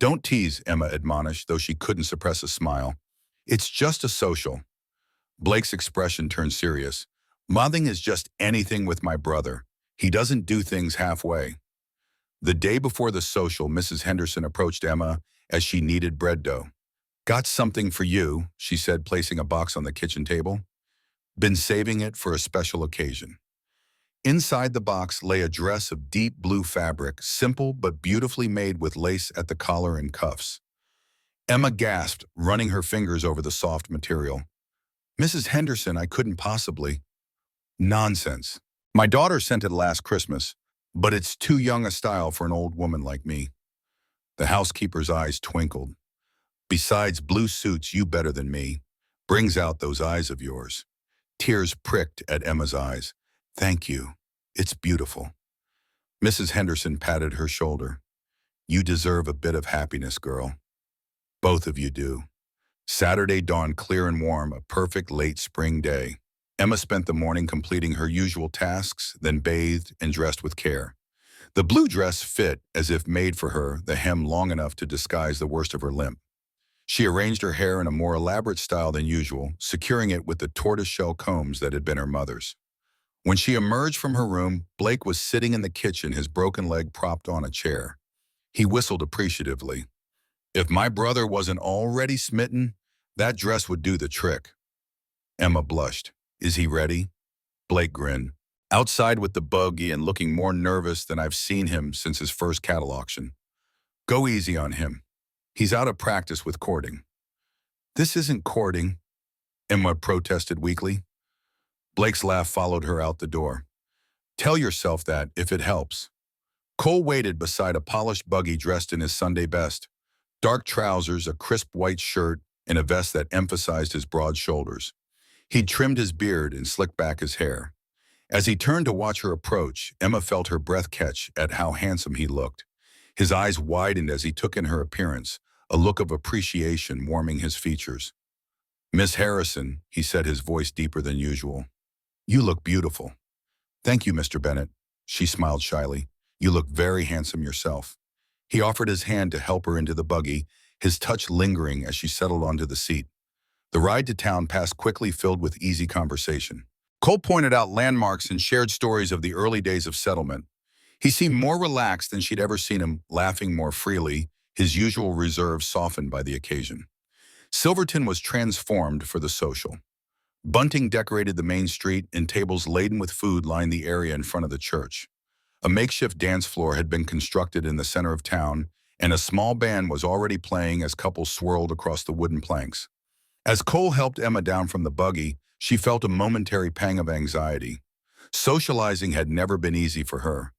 Don't tease, Emma admonished, though she couldn't suppress a smile. It's just a social. Blake's expression turned serious. Mothing is just anything with my brother. He doesn't do things halfway. The day before the social, Mrs. Henderson approached Emma as she kneaded bread dough. Got something for you, she said, placing a box on the kitchen table. Been saving it for a special occasion. Inside the box lay a dress of deep blue fabric, simple but beautifully made with lace at the collar and cuffs. Emma gasped, running her fingers over the soft material. Mrs. Henderson, I couldn't possibly. Nonsense. My daughter sent it last Christmas, but it's too young a style for an old woman like me. The housekeeper's eyes twinkled. Besides, blue suits you better than me. Brings out those eyes of yours. Tears pricked at Emma's eyes. Thank you. It's beautiful. Mrs. Henderson patted her shoulder. You deserve a bit of happiness, girl. Both of you do. Saturday dawned clear and warm, a perfect late spring day. Emma spent the morning completing her usual tasks, then bathed and dressed with care. The blue dress fit as if made for her, the hem long enough to disguise the worst of her limp. She arranged her hair in a more elaborate style than usual, securing it with the tortoiseshell combs that had been her mother's. When she emerged from her room, Blake was sitting in the kitchen, his broken leg propped on a chair. He whistled appreciatively. If my brother wasn't already smitten, that dress would do the trick. Emma blushed. Is he ready? Blake grinned. Outside with the buggy and looking more nervous than I've seen him since his first cattle auction. Go easy on him. He's out of practice with courting. This isn't courting, Emma protested weakly. Blake's laugh followed her out the door. Tell yourself that, if it helps. Cole waited beside a polished buggy dressed in his Sunday best. Dark trousers, a crisp white shirt, and a vest that emphasized his broad shoulders. He'd trimmed his beard and slicked back his hair. As he turned to watch her approach, Emma felt her breath catch at how handsome he looked. His eyes widened as he took in her appearance, a look of appreciation warming his features. Miss Harrison, he said, his voice deeper than usual. You look beautiful. Thank you, Mr. Bennett. She smiled shyly. You look very handsome yourself. He offered his hand to help her into the buggy, his touch lingering as she settled onto the seat. The ride to town passed quickly, filled with easy conversation. Cole pointed out landmarks and shared stories of the early days of settlement. He seemed more relaxed than she'd ever seen him, laughing more freely, his usual reserve softened by the occasion. Silverton was transformed for the social. Bunting decorated the main street, and tables laden with food lined the area in front of the church. A makeshift dance floor had been constructed in the center of town, and a small band was already playing as couples swirled across the wooden planks. As Cole helped Emma down from the buggy, She felt a momentary pang of anxiety. Socializing had never been easy for her.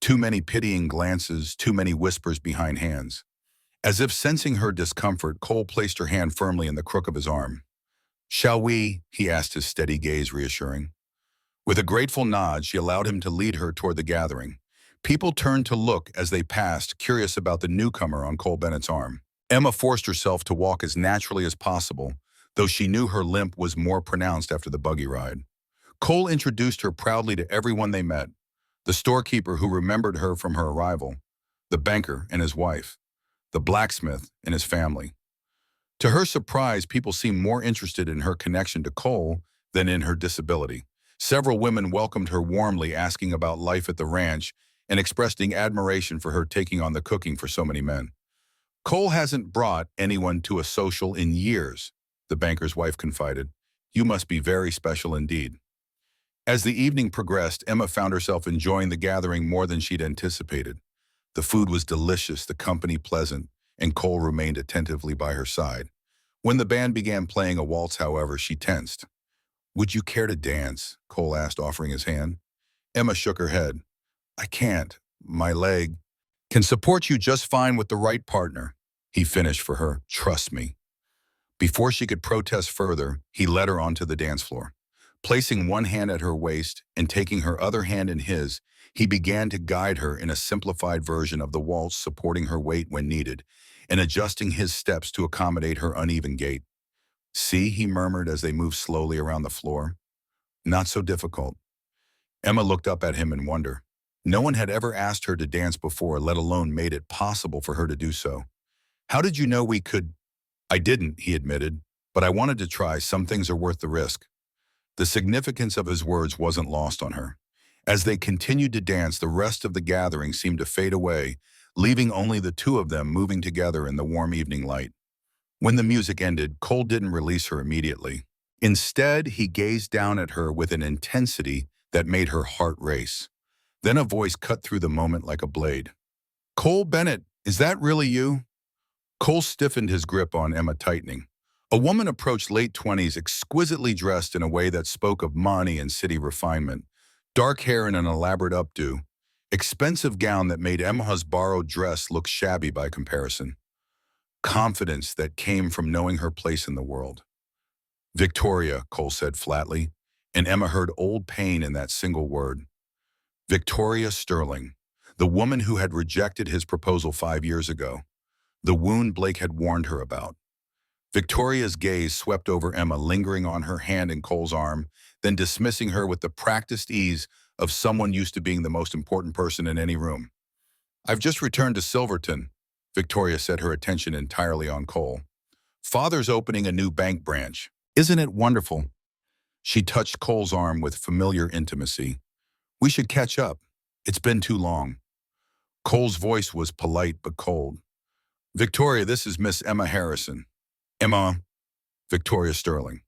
Too many pitying glances, too many whispers behind hands. As if sensing her discomfort, Cole placed her hand firmly in the crook of his arm. "Shall we?" he asked, his steady gaze reassuring. With a grateful nod, she allowed him to lead her toward the gathering. People turned to look as they passed, curious about the newcomer on Cole Bennett's arm. Emma forced herself to walk as naturally as possible, though she knew her limp was more pronounced after the buggy ride. Cole introduced her proudly to everyone they met: the storekeeper who remembered her from her arrival, the banker and his wife, the blacksmith and his family. To her surprise, people seemed more interested in her connection to Cole than in her disability. Several women welcomed her warmly, asking about life at the ranch and expressing admiration for her taking on the cooking for so many men. "Cole hasn't brought anyone to a social in years," the banker's wife confided. "You must be very special indeed." As the evening progressed, Emma found herself enjoying the gathering more than she'd anticipated. The food was delicious, the company pleasant, and Cole remained attentively by her side. When the band began playing a waltz, however, she tensed. "Would you care to dance?" Cole asked, offering his hand. Emma shook her head. "I can't. My leg can support you just fine with the right partner," he finished for her. "Trust me." Before she could protest further, he led her onto the dance floor. Placing one hand at her waist and taking her other hand in his, he began to guide her in a simplified version of the waltz, supporting her weight when needed and adjusting his steps to accommodate her uneven gait. "See," he murmured as they moved slowly around the floor. "Not so difficult." Emma looked up at him in wonder. No one had ever asked her to dance before, let alone made it possible for her to do so. "How did you know we could?" "I didn't," he admitted, "but I wanted to try. Some things are worth the risk." The significance of his words wasn't lost on her. As they continued to dance, the rest of the gathering seemed to fade away, leaving only the two of them moving together in the warm evening light. When the music ended, Cole didn't release her immediately. Instead, he gazed down at her with an intensity that made her heart race. Then a voice cut through the moment like a blade. "Cole Bennett, is that really you?" Cole stiffened, his grip on Emma tightening. A woman approached, late 20s, exquisitely dressed in a way that spoke of money and city refinement. Dark hair in an elaborate updo. Expensive gown that made Emma's borrowed dress look shabby by comparison. Confidence that came from knowing her place in the world. "Victoria," Cole said flatly, and Emma heard old pain in that single word. Victoria Sterling, the woman who had rejected his proposal 5 years ago. The wound Blake had warned her about. Victoria's gaze swept over Emma, lingering on her hand in Cole's arm, then dismissing her with the practiced ease of someone used to being the most important person in any room. "I've just returned to Silverton," Victoria said, her attention entirely on Cole. "Father's opening a new bank branch. Isn't it wonderful?" She touched Cole's arm with familiar intimacy. "We should catch up. It's been too long." Cole's voice was polite but cold. "Victoria, this is Miss Emma Harrison." "Emma." "Victoria Sterling."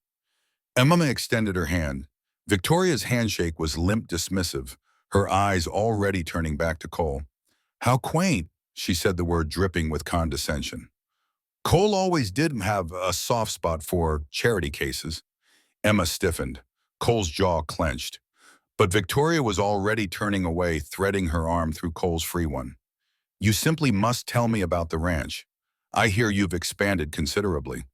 Emma extended her hand. Victoria's handshake was limp, dismissive, her eyes already turning back to Cole. "How quaint," she said, the word dripping with condescension. Cole always did have a soft spot for charity cases. Emma stiffened. Cole's jaw clenched. But Victoria was already turning away, threading her arm through Cole's free one. "You simply must tell me about the ranch. I hear you've expanded considerably."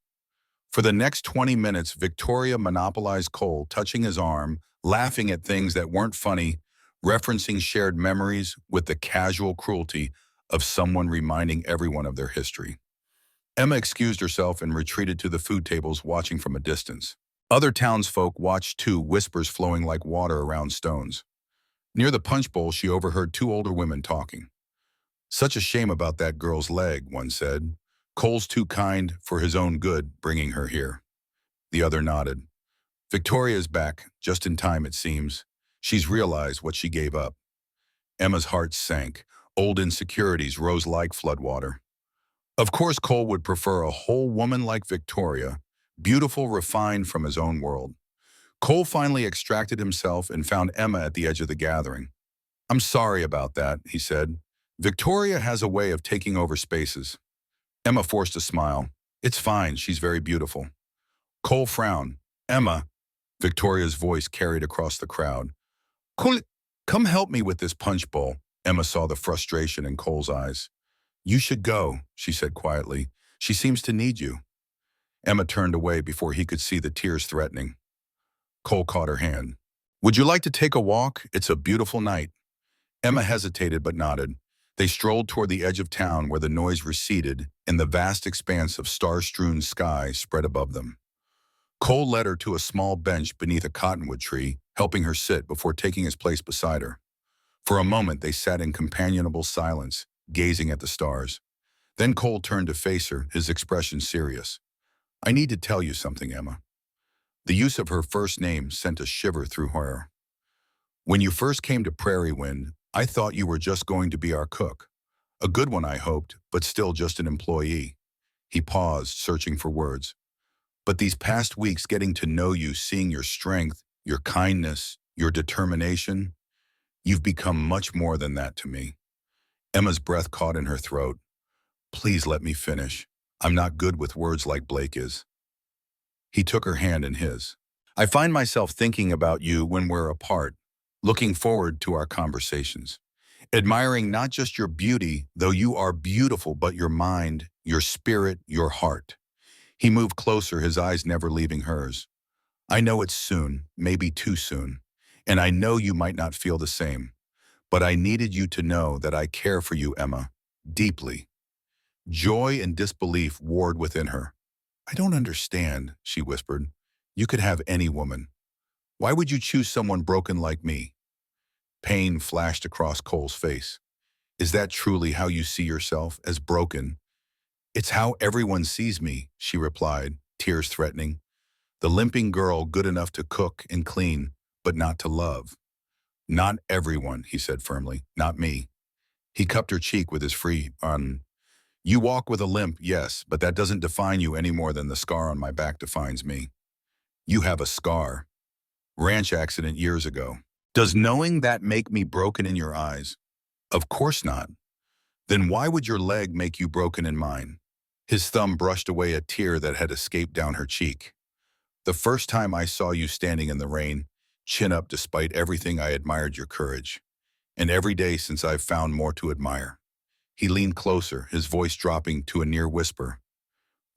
For the next 20 minutes, Victoria monopolized Cole, touching his arm, laughing at things that weren't funny, referencing shared memories with the casual cruelty of someone reminding everyone of their history. Emma excused herself and retreated to the food tables, watching from a distance. Other townsfolk watched too, whispers flowing like water around stones. Near the punch bowl, she overheard two older women talking. "Such a shame about that girl's leg," one said. "Cole's too kind for his own good, bringing her here." The other nodded. "Victoria's back, just in time it seems. She's realized what she gave up." Emma's heart sank. Old insecurities rose like floodwater. Of course Cole would prefer a whole woman like Victoria, beautiful, refined from his own world. Cole finally extracted himself and found Emma at the edge of the gathering. "I'm sorry about that," he said. "Victoria has a way of taking over spaces." Emma forced a smile. "It's fine, she's very beautiful." Cole frowned. "Emma, Victoria's voice carried across the crowd. Cole, come help me with this punch bowl. Emma saw the frustration in Cole's eyes. You should go, she said quietly. She seems to need you. Emma turned away before he could see the tears threatening. Cole caught her hand. Would you like to take a walk? It's a beautiful night. Emma hesitated but nodded. They strolled toward the edge of town where the noise receded and the vast expanse of star-strewn sky spread above them. Cole led her to a small bench beneath a cottonwood tree, helping her sit before taking his place beside her. For a moment, they sat in companionable silence, gazing at the stars. Then Cole turned to face her, his expression serious. I need to tell you something, Emma. The use of her first name sent a shiver through her. When you first came to Prairie Wind, I thought you were just going to be our cook. A good one, I hoped, but still just an employee. He paused, searching for words. But these past weeks getting to know you, seeing your strength, your kindness, your determination, you've become much more than that to me. Emma's breath caught in her throat. Please let me finish. I'm not good with words like Blake is. He took her hand in his. I find myself thinking about you when we're apart, looking forward to our conversations, admiring not just your beauty, though you are beautiful, but your mind, your spirit, your heart. He moved closer, his eyes never leaving hers. I know it's soon, maybe too soon, and I know you might not feel the same, but I needed you to know that I care for you, Emma, deeply. Joy and disbelief warred within her. I don't understand, she whispered. You could have any woman. Why would you choose someone broken like me? Pain flashed across Cole's face. Is that truly how you see yourself, as broken? It's how everyone sees me, she replied, tears threatening. The limping girl good enough to cook and clean, but not to love. Not everyone, he said firmly, not me. He cupped her cheek with his free arm. You walk with a limp, yes, but that doesn't define you any more than the scar on my back defines me. You have a scar. Ranch accident years ago. Does knowing that make me broken in your eyes? Of course not. Then why would your leg make you broken in mine? His thumb brushed away a tear that had escaped down her cheek. The first time I saw you standing in the rain, chin up despite everything, I admired your courage. And every day since I've found more to admire. He leaned closer, his voice dropping to a near whisper.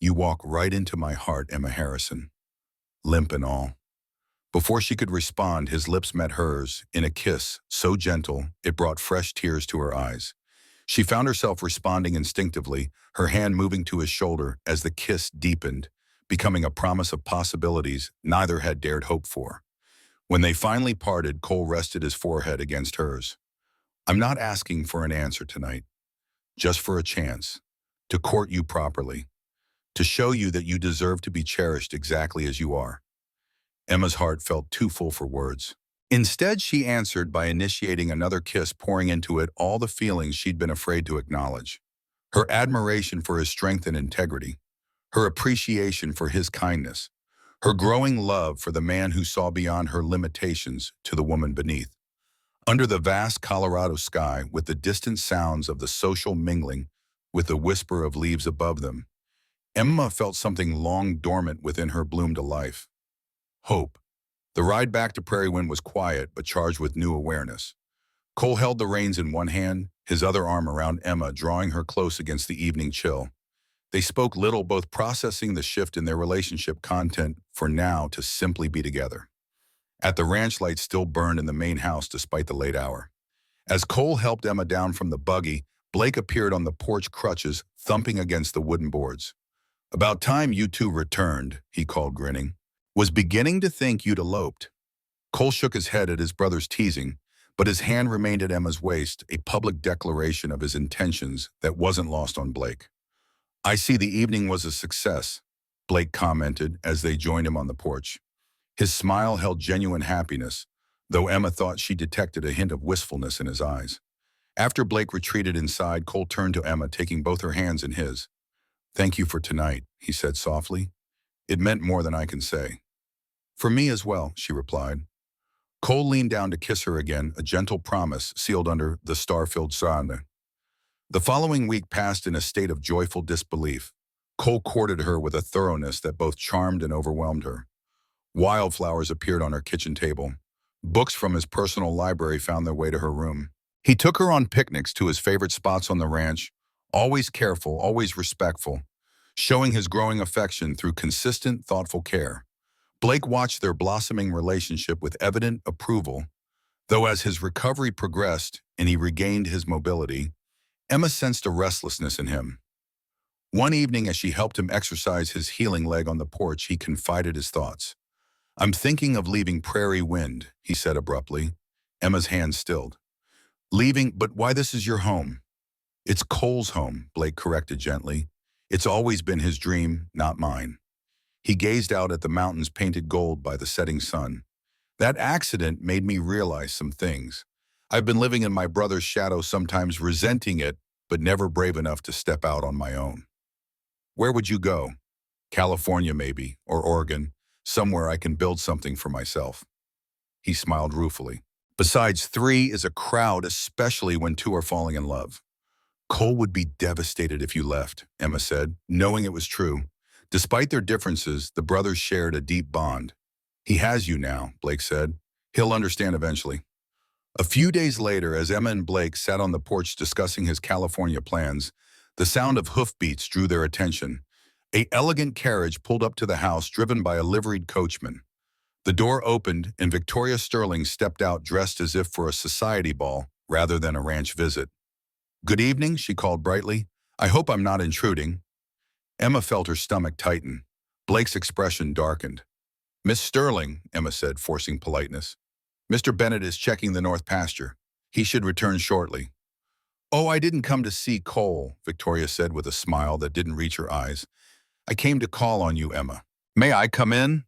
You walk right into my heart, Emma Harrison. Limp and all. Before she could respond, his lips met hers in a kiss so gentle it brought fresh tears to her eyes. She found herself responding instinctively, her hand moving to his shoulder as the kiss deepened, becoming a promise of possibilities neither had dared hope for. When they finally parted, Cole rested his forehead against hers. I'm not asking for an answer tonight, just for a chance, to court you properly, to show you that you deserve to be cherished exactly as you are. Emma's heart felt too full for words. Instead, she answered by initiating another kiss, pouring into it all the feelings she'd been afraid to acknowledge. Her admiration for his strength and integrity, her appreciation for his kindness, her growing love for the man who saw beyond her limitations to the woman beneath. Under the vast Colorado sky, with the distant sounds of the social mingling, with the whisper of leaves above them, Emma felt something long dormant within her bloom to life. Hope. The ride back to Prairie Wind was quiet, but charged with new awareness. Cole held the reins in one hand, his other arm around Emma, drawing her close against the evening chill. They spoke little, both processing the shift in their relationship, content for now to simply be together. At the ranch, lights still burned in the main house despite the late hour. As Cole helped Emma down from the buggy, Blake appeared on the porch, crutches thumping against the wooden boards. About time you two returned, he called, grinning. Was beginning to think you'd eloped. Cole shook his head at his brother's teasing, but his hand remained at Emma's waist, a public declaration of his intentions that wasn't lost on Blake. I see the evening was a success, Blake commented as they joined him on the porch. His smile held genuine happiness, though Emma thought she detected a hint of wistfulness in his eyes. After Blake retreated inside, Cole turned to Emma, taking both her hands in his. Thank you for tonight, he said softly. It meant more than I can say. For me as well, she replied. Cole leaned down to kiss her again, a gentle promise sealed under the star-filled sun. The following week passed in a state of joyful disbelief. Cole courted her with a thoroughness that both charmed and overwhelmed her. Wildflowers appeared on her kitchen table. Books from his personal library found their way to her room. He took her on picnics to his favorite spots on the ranch, always careful, always respectful, showing his growing affection through consistent, thoughtful care. Blake watched their blossoming relationship with evident approval, though as his recovery progressed and he regained his mobility, Emma sensed a restlessness in him. One evening as she helped him exercise his healing leg on the porch, he confided his thoughts. "I'm thinking of leaving Prairie Wind," he said abruptly. Emma's hand stilled. "Leaving, but why? This is your home." "It's Cole's home," Blake corrected gently. "It's always been his dream, not mine." He gazed out at the mountains painted gold by the setting sun. "That accident made me realize some things. I've been living in my brother's shadow, sometimes resenting it, but never brave enough to step out on my own." "Where would you go?" "California, maybe, or Oregon, somewhere I can build something for myself." He smiled ruefully. "Besides, three is a crowd, especially when two are falling in love." "Cole would be devastated if you left," Emma said, knowing it was true. Despite their differences, the brothers shared a deep bond. "He has you now," Blake said. "He'll understand eventually." A few days later, as Emma and Blake sat on the porch discussing his California plans, the sound of hoofbeats drew their attention. An elegant carriage pulled up to the house, driven by a liveried coachman. The door opened, and Victoria Sterling stepped out dressed as if for a society ball rather than a ranch visit. "Good evening," she called brightly. "I hope I'm not intruding." Emma felt her stomach tighten. Blake's expression darkened. "Miss Sterling," Emma said, forcing politeness. "Mr. Bennett is checking the north pasture. He should return shortly." "Oh, I didn't come to see Cole," Victoria said with a smile that didn't reach her eyes. "I came to call on you, Emma." "May I come in?"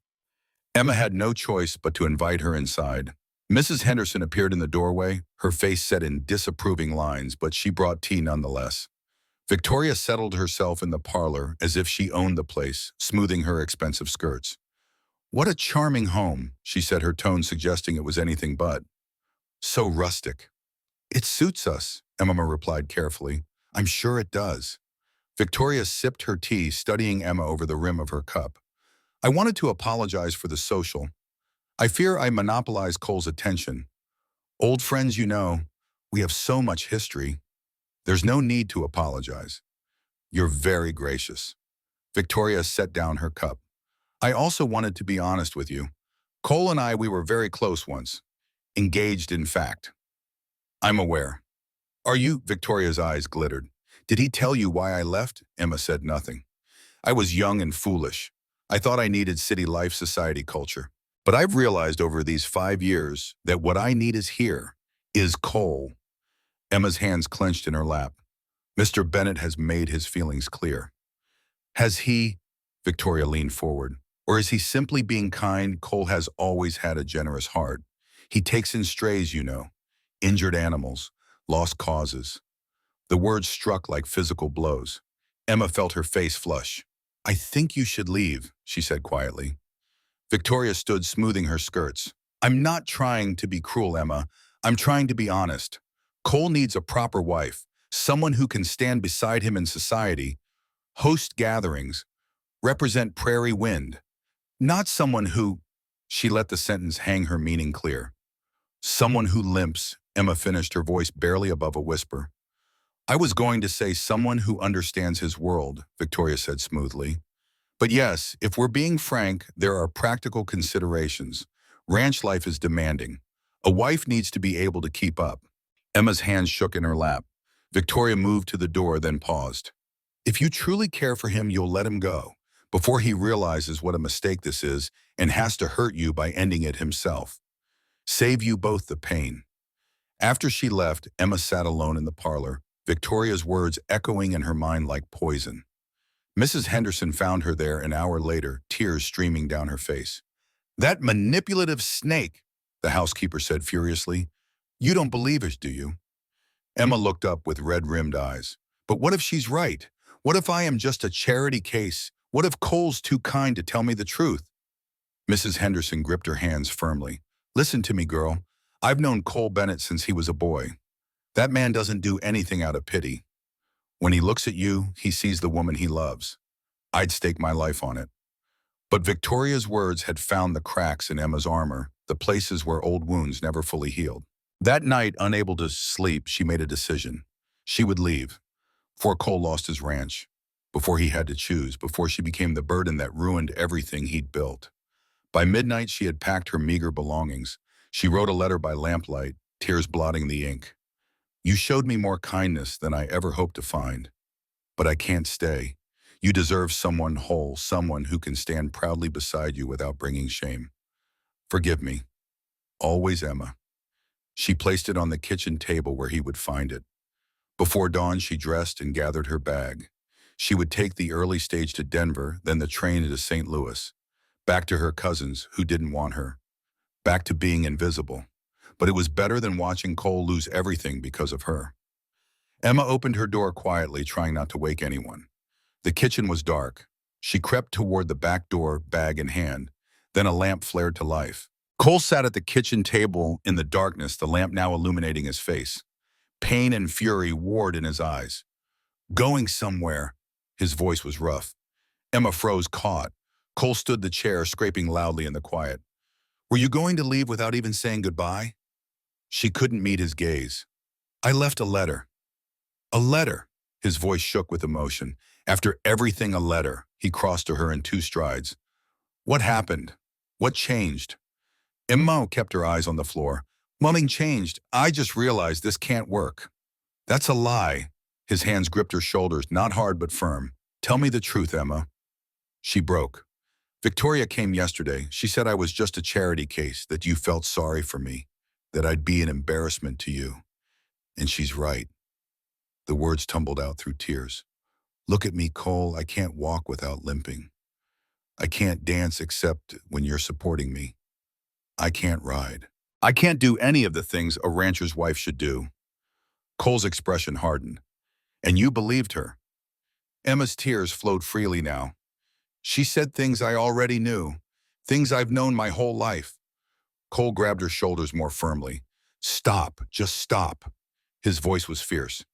Emma had no choice but to invite her inside. Mrs. Henderson appeared in the doorway, her face set in disapproving lines, but she brought tea nonetheless. Victoria settled herself in the parlor as if she owned the place, smoothing her expensive skirts. "What a charming home," she said, her tone suggesting it was anything but. "So rustic." "It suits us," Emma replied carefully. "I'm sure it does." Victoria sipped her tea, studying Emma over the rim of her cup. "I wanted to apologize for the social. I fear I monopolized Cole's attention. Old friends, you know, we have so much history. There's no need to apologize." "You're very gracious." Victoria set down her cup. "I also wanted to be honest with you. Cole and we were very close once. Engaged, in fact." "I'm aware." "Are you?" Victoria's eyes glittered. "Did he tell you why I left?" Emma said nothing. "I was young and foolish. I thought I needed city life, society culture. But I've realized over these 5 years that what I need is Cole." Emma's hands clenched in her lap. "Mr. Bennett has made his feelings clear." "Has he?" Victoria leaned forward. "Or is he simply being kind? Cole has always had a generous heart. He takes in strays, you know. Injured animals, lost causes." The words struck like physical blows. Emma felt her face flush. "I think you should leave," she said quietly. Victoria stood, smoothing her skirts. "I'm not trying to be cruel, Emma. I'm trying to be honest. Cole needs a proper wife, someone who can stand beside him in society, host gatherings, represent Prairie Wind. Not someone who—" She let the sentence hang, her meaning clear. "Someone who limps," Emma finished, her voice barely above a whisper. "I was going to say someone who understands his world," Victoria said smoothly. "But yes, if we're being frank, there are practical considerations. Ranch life is demanding. A wife needs to be able to keep up." Emma's hands shook in her lap. Victoria moved to the door, then paused. "If you truly care for him, you'll let him go, before he realizes what a mistake this is and has to hurt you by ending it himself. Save you both the pain." After she left, Emma sat alone in the parlor, Victoria's words echoing in her mind like poison. Mrs. Henderson found her there an hour later, tears streaming down her face. "That manipulative snake," the housekeeper said furiously. "You don't believe us, do you?" Emma looked up with red-rimmed eyes. "But what if she's right? What if I am just a charity case? What if Cole's too kind to tell me the truth?" Mrs. Henderson gripped her hands firmly. "Listen to me, girl. I've known Cole Bennett since he was a boy. That man doesn't do anything out of pity. When he looks at you, he sees the woman he loves. I'd stake my life on it." But Victoria's words had found the cracks in Emma's armor, the places where old wounds never fully healed. That night, unable to sleep, she made a decision. She would leave, before Cole lost his ranch, before he had to choose, before she became the burden that ruined everything he'd built. By midnight, she had packed her meager belongings. She wrote a letter by lamplight, tears blotting the ink. You showed me more kindness than I ever hoped to find, but I can't stay. You deserve someone whole, someone who can stand proudly beside you without bringing shame. Forgive me. Always, Emma. She placed it on the kitchen table where he would find it. Before dawn, she dressed and gathered her bag. She would take the early stage to Denver, then the train to St. Louis. Back to her cousins who didn't want her. Back to being invisible. But it was better than watching Cole lose everything because of her. Emma opened her door quietly, trying not to wake anyone. The kitchen was dark. She crept toward the back door, bag in hand. Then a lamp flared to life. Cole sat at the kitchen table in the darkness, the lamp now illuminating his face. Pain and fury warred in his eyes. Going somewhere. His voice was rough. Emma froze, caught. Cole stood the chair, scraping loudly in the quiet. Were you going to leave without even saying goodbye? She couldn't meet his gaze. I left a letter. A letter. His voice shook with emotion. After everything, a letter. He crossed to her in two strides. What happened? What changed? Emma kept her eyes on the floor. Nothing changed. I just realized this can't work. That's a lie. His hands gripped her shoulders, not hard but firm. Tell me the truth, Emma. She broke. Victoria came yesterday. She said I was just a charity case, that you felt sorry for me, that I'd be an embarrassment to you. And she's right. The words tumbled out through tears. Look at me, Cole. I can't walk without limping. I can't dance except when you're supporting me. I can't ride. I can't do any of the things a rancher's wife should do. Cole's expression hardened. And you believed her. Emma's tears flowed freely now. She said things I already knew, things I've known my whole life. Cole grabbed her shoulders more firmly. Stop, just stop. His voice was fierce.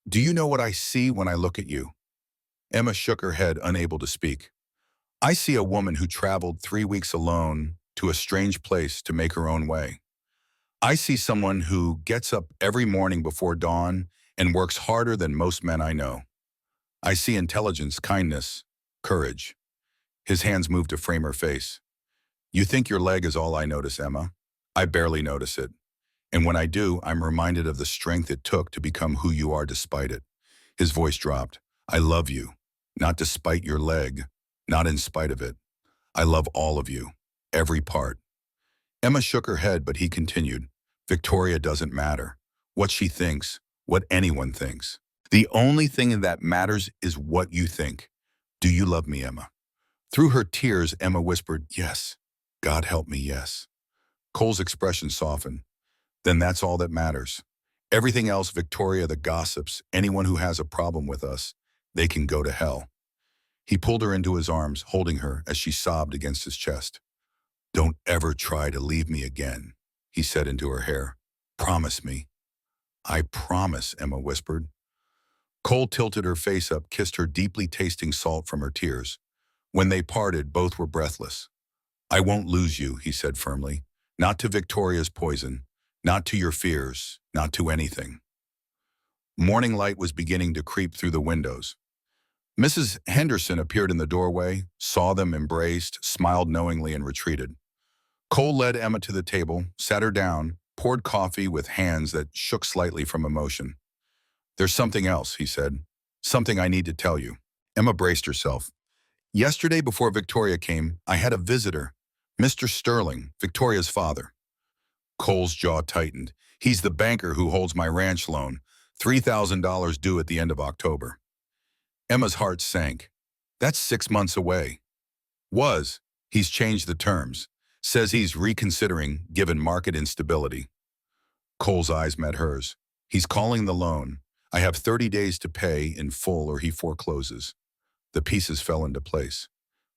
Do you know what I see when I look at you? Emma shook her head, unable to speak. I see a woman who traveled 3 weeks alone to a strange place to make her own way. I see someone who gets up every morning before dawn and works harder than most men I know. I see intelligence, kindness, courage. His hands moved to frame her face. You think your leg is all I notice, Emma? I barely notice it. And when I do, I'm reminded of the strength it took to become who you are despite it. His voice dropped. I love you. Not despite your leg. Not in spite of it. I love all of you. Every part. Emma shook her head, but he continued. Victoria doesn't matter. What she thinks. What anyone thinks. The only thing that matters is what you think. Do you love me, Emma? Through her tears, Emma whispered, yes. God help me, yes. Cole's expression softened. Then that's all that matters. Everything else, Victoria, the gossips, anyone who has a problem with us, they can go to hell. He pulled her into his arms, holding her as she sobbed against his chest. Don't ever try to leave me again, he said into her hair. Promise me. I promise, Emma whispered. Cole tilted her face up, kissed her, deeply tasting salt from her tears. When they parted, both were breathless. I won't lose you, he said firmly. Not to Victoria's poison, not to your fears, not to anything. Morning light was beginning to creep through the windows. Mrs. Henderson appeared in the doorway, saw them, embraced, smiled knowingly, and retreated. Cole led Emma to the table, sat her down, poured coffee with hands that shook slightly from emotion. There's something else, he said. Something I need to tell you. Emma braced herself. Yesterday, before Victoria came, I had a visitor, Mr. Sterling, Victoria's father. Cole's jaw tightened. He's the banker who holds my ranch loan, $3,000 due at the end of October. Emma's heart sank. That's 6 months away. He's changed the terms. Says he's reconsidering, given market instability. Cole's eyes met hers. He's calling the loan. I have 30 days to pay in full or he forecloses. The pieces fell into place.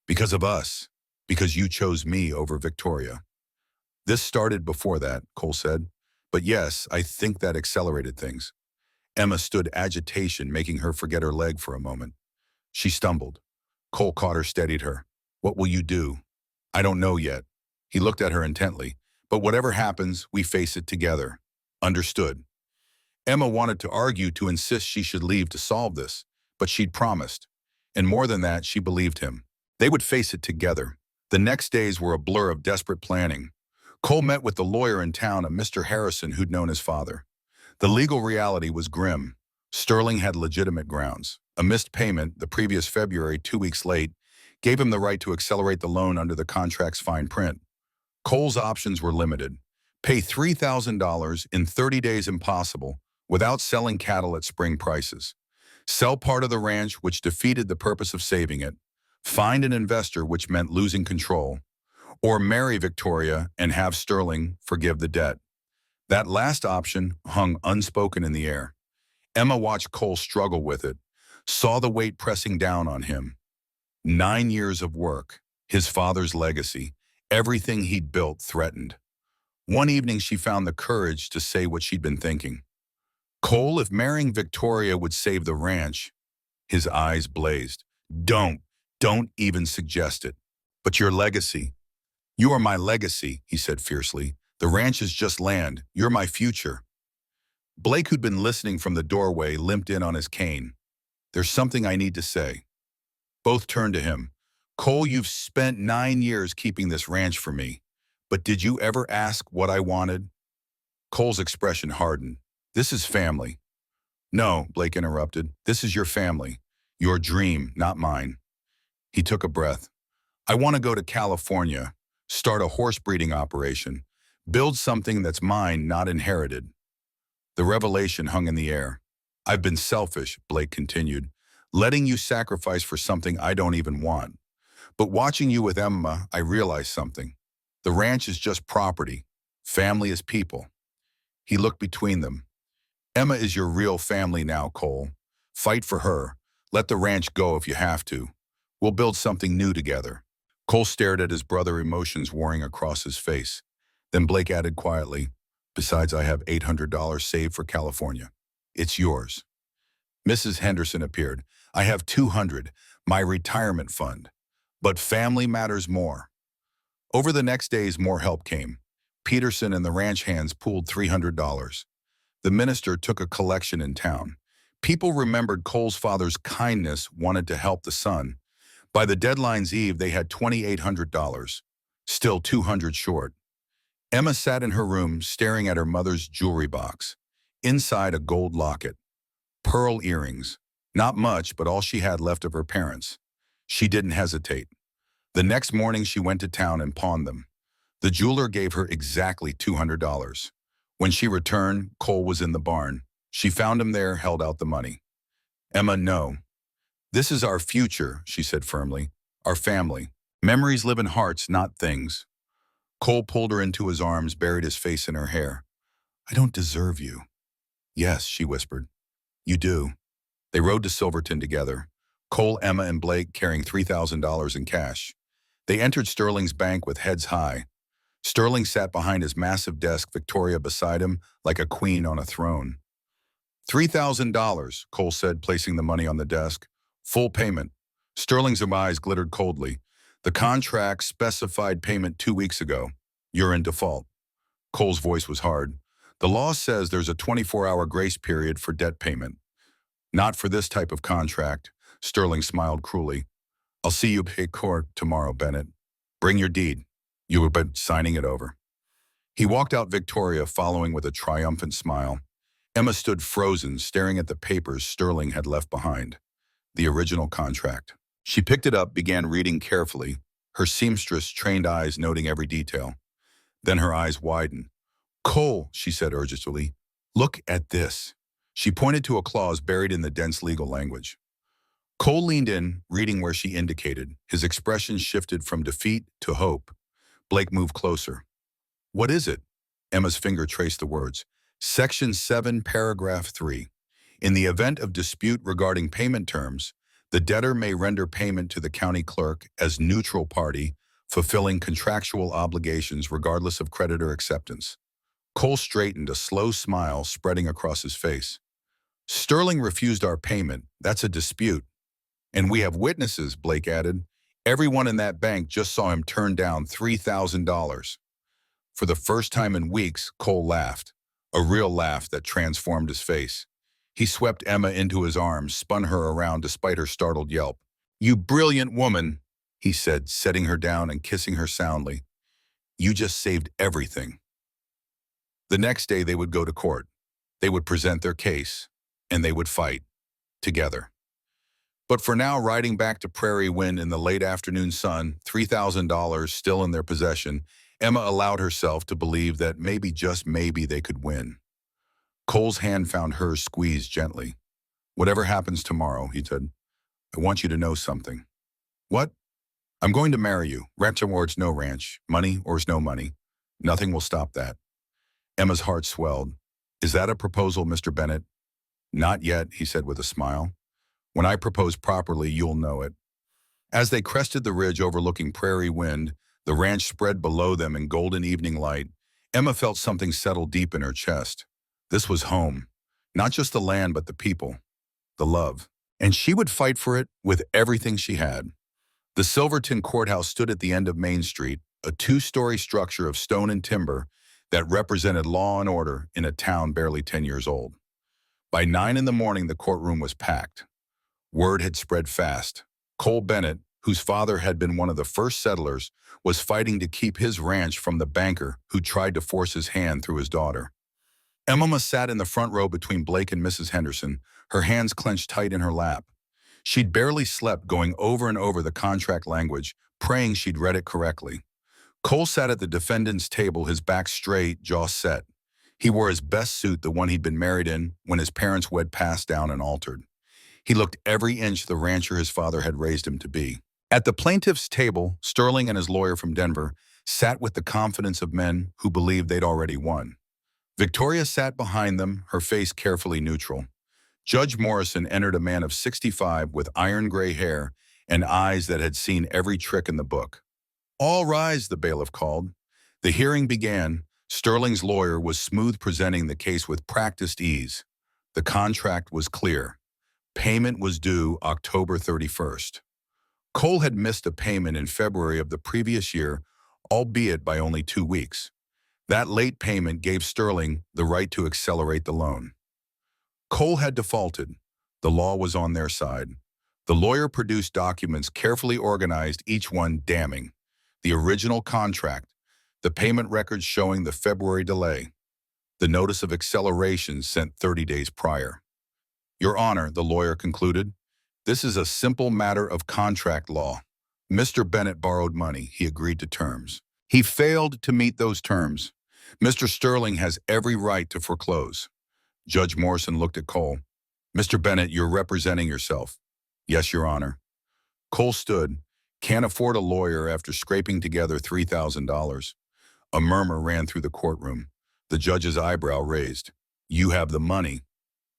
Because of us. Because you chose me over Victoria. This started before that, Cole said. But yes, I think that accelerated things. Emma stood, agitation making her forget her leg for a moment. She stumbled. Cole caught her, steadied her. What will you do? I don't know yet. He looked at her intently. But whatever happens, we face it together. Understood. Emma wanted to argue to insist she should leave to solve this, but she'd promised. And more than that, she believed him. They would face it together. The next days were a blur of desperate planning. Cole met with the lawyer in town, a Mr. Harrison who'd known his father. The legal reality was grim. Sterling had legitimate grounds. A missed payment, the previous February, 2 weeks late, gave him the right to accelerate the loan under the contract's fine print. Cole's options were limited. Pay $3,000 in 30 days impossible without selling cattle at spring prices. Sell part of the ranch, which defeated the purpose of saving it. Find an investor, which meant losing control. Or marry Victoria and have Sterling forgive the debt. That last option hung unspoken in the air. Emma watched Cole struggle with it, saw the weight pressing down on him. 9 years of work, his father's legacy, everything he'd built threatened. One evening she found the courage to say what she'd been thinking. Cole, if marrying Victoria would save the ranch. His eyes blazed. Don't even suggest it. But your legacy. You are my legacy, he said fiercely. The ranch is just land. You're my future. Blake, who'd been listening from the doorway, limped in on his cane. There's something I need to say. Both turned to him. Cole, you've spent 9 years keeping this ranch for me. But did you ever ask what I wanted? Cole's expression hardened. This is family. No, Blake interrupted. This is your family. Your dream, not mine. He took a breath. I want to go to California, start a horse breeding operation, build something that's mine, not inherited. The revelation hung in the air. I've been selfish, Blake continued, letting you sacrifice for something I don't even want. But watching you with Emma, I realized something. The ranch is just property. Family is people. He looked between them. Emma is your real family now, Cole. Fight for her. Let the ranch go if you have to. We'll build something new together. Cole stared at his brother, emotions warring across his face. Then Blake added quietly, besides, I have $800 saved for California. It's yours. Mrs. Henderson appeared. I have $200, my retirement fund. But family matters more. Over the next days, more help came. Peterson and the ranch hands pooled $300. The minister took a collection in town. People remembered Cole's father's kindness, wanted to help the son. By the deadline's eve, they had $2,800, still $200 short. Emma sat in her room, staring at her mother's jewelry box. Inside, a gold locket. Pearl earrings. Not much, but all she had left of her parents. She didn't hesitate. The next morning, she went to town and pawned them. The jeweler gave her exactly $200. When she returned, Cole was in the barn. She found him there, held out the money. Emma, no. This is our future, she said firmly. Our family. Memories live in hearts, not things. Cole pulled her into his arms, buried his face in her hair. I don't deserve you. Yes, she whispered. You do. They rode to Silverton together. Cole, Emma, and Blake carrying $3,000 in cash. They entered Sterling's bank with heads high. Sterling sat behind his massive desk, Victoria beside him, like a queen on a throne. $3,000, Cole said, placing the money on the desk. Full payment. Sterling's eyes glittered coldly. The contract specified payment 2 weeks ago. You're in default. Cole's voice was hard. The law says there's a 24-hour grace period for debt payment. Not for this type of contract. Sterling smiled cruelly. I'll see you at court tomorrow, Bennett. Bring your deed. You were but signing it over. He walked out, Victoria following with a triumphant smile. Emma stood frozen, staring at the papers Sterling had left behind. The original contract. She picked it up, began reading carefully, her seamstress-trained eyes noting every detail. Then her eyes widened. Cole, she said urgently, look at this. She pointed to a clause buried in the dense legal language. Cole leaned in, reading where she indicated. His expression shifted from defeat to hope. Blake moved closer. What is it? Emma's finger traced the words. Section 7, paragraph 3. In the event of dispute regarding payment terms, the debtor may render payment to the county clerk as neutral party, fulfilling contractual obligations regardless of creditor acceptance. Cole straightened, a slow smile spreading across his face. Sterling refused our payment. That's a dispute. And we have witnesses, Blake added. Everyone in that bank just saw him turn down $3,000. For the first time in weeks, Cole laughed, a real laugh that transformed his face. He swept Emma into his arms, spun her around despite her startled yelp. "You brilliant woman," he said, setting her down and kissing her soundly. "You just saved everything." The next day they would go to court. They would present their case, and they would fight, together. But for now, riding back to Prairie Wind in the late afternoon sun, $3,000 still in their possession, Emma allowed herself to believe that maybe, just maybe, they could win. Cole's hand found hers squeezed gently. "Whatever happens tomorrow," he said, "I want you to know something." "What?" "I'm going to marry you. Ranch or no ranch. Money or no money. Nothing will stop that." Emma's heart swelled. "Is that a proposal, Mr. Bennett?" "Not yet," he said with a smile. "When I propose properly, you'll know it." As they crested the ridge overlooking Prairie Wind, the ranch spread below them in golden evening light, Emma felt something settle deep in her chest. This was home. Not just the land, but the people. The love. And she would fight for it with everything she had. The Silverton Courthouse stood at the end of Main Street, a two-story structure of stone and timber that represented law and order in a town barely 10 years old. By 9 in the morning, the courtroom was packed. Word had spread fast. Cole Bennett, whose father had been one of the first settlers, was fighting to keep his ranch from the banker who tried to force his hand through his daughter. Emma sat in the front row between Blake and Mrs. Henderson, her hands clenched tight in her lap. She'd barely slept, going over and over the contract language, praying she'd read it correctly. Cole sat at the defendant's table, his back straight, jaw set. He wore his best suit, the one he'd been married in when his parents wed passed down and altered. He looked every inch the rancher his father had raised him to be. At the plaintiff's table, Sterling and his lawyer from Denver sat with the confidence of men who believed they'd already won. Victoria sat behind them, her face carefully neutral. Judge Morrison entered, a man of 65 with iron gray hair and eyes that had seen every trick in the book. "All rise," the bailiff called. The hearing began. Sterling's lawyer was smooth, presenting the case with practiced ease. The contract was clear. Payment was due October 31st. Cole had missed a payment in February of the previous year, albeit by only 2 weeks. That late payment gave Sterling the right to accelerate the loan. Cole had defaulted. The law was on their side. The lawyer produced documents carefully organized, each one damning. The original contract, the payment records showing the February delay, the notice of acceleration sent 30 days prior. "Your Honor," the lawyer concluded, "this is a simple matter of contract law. Mr. Bennett borrowed money. He agreed to terms. He failed to meet those terms. Mr. Sterling has every right to foreclose." Judge Morrison looked at Cole. "Mr. Bennett, you're representing yourself." "Yes, Your Honor." Cole stood. Can't afford a lawyer after scraping together $3,000. A murmur ran through the courtroom. The judge's eyebrow raised. "You have the money."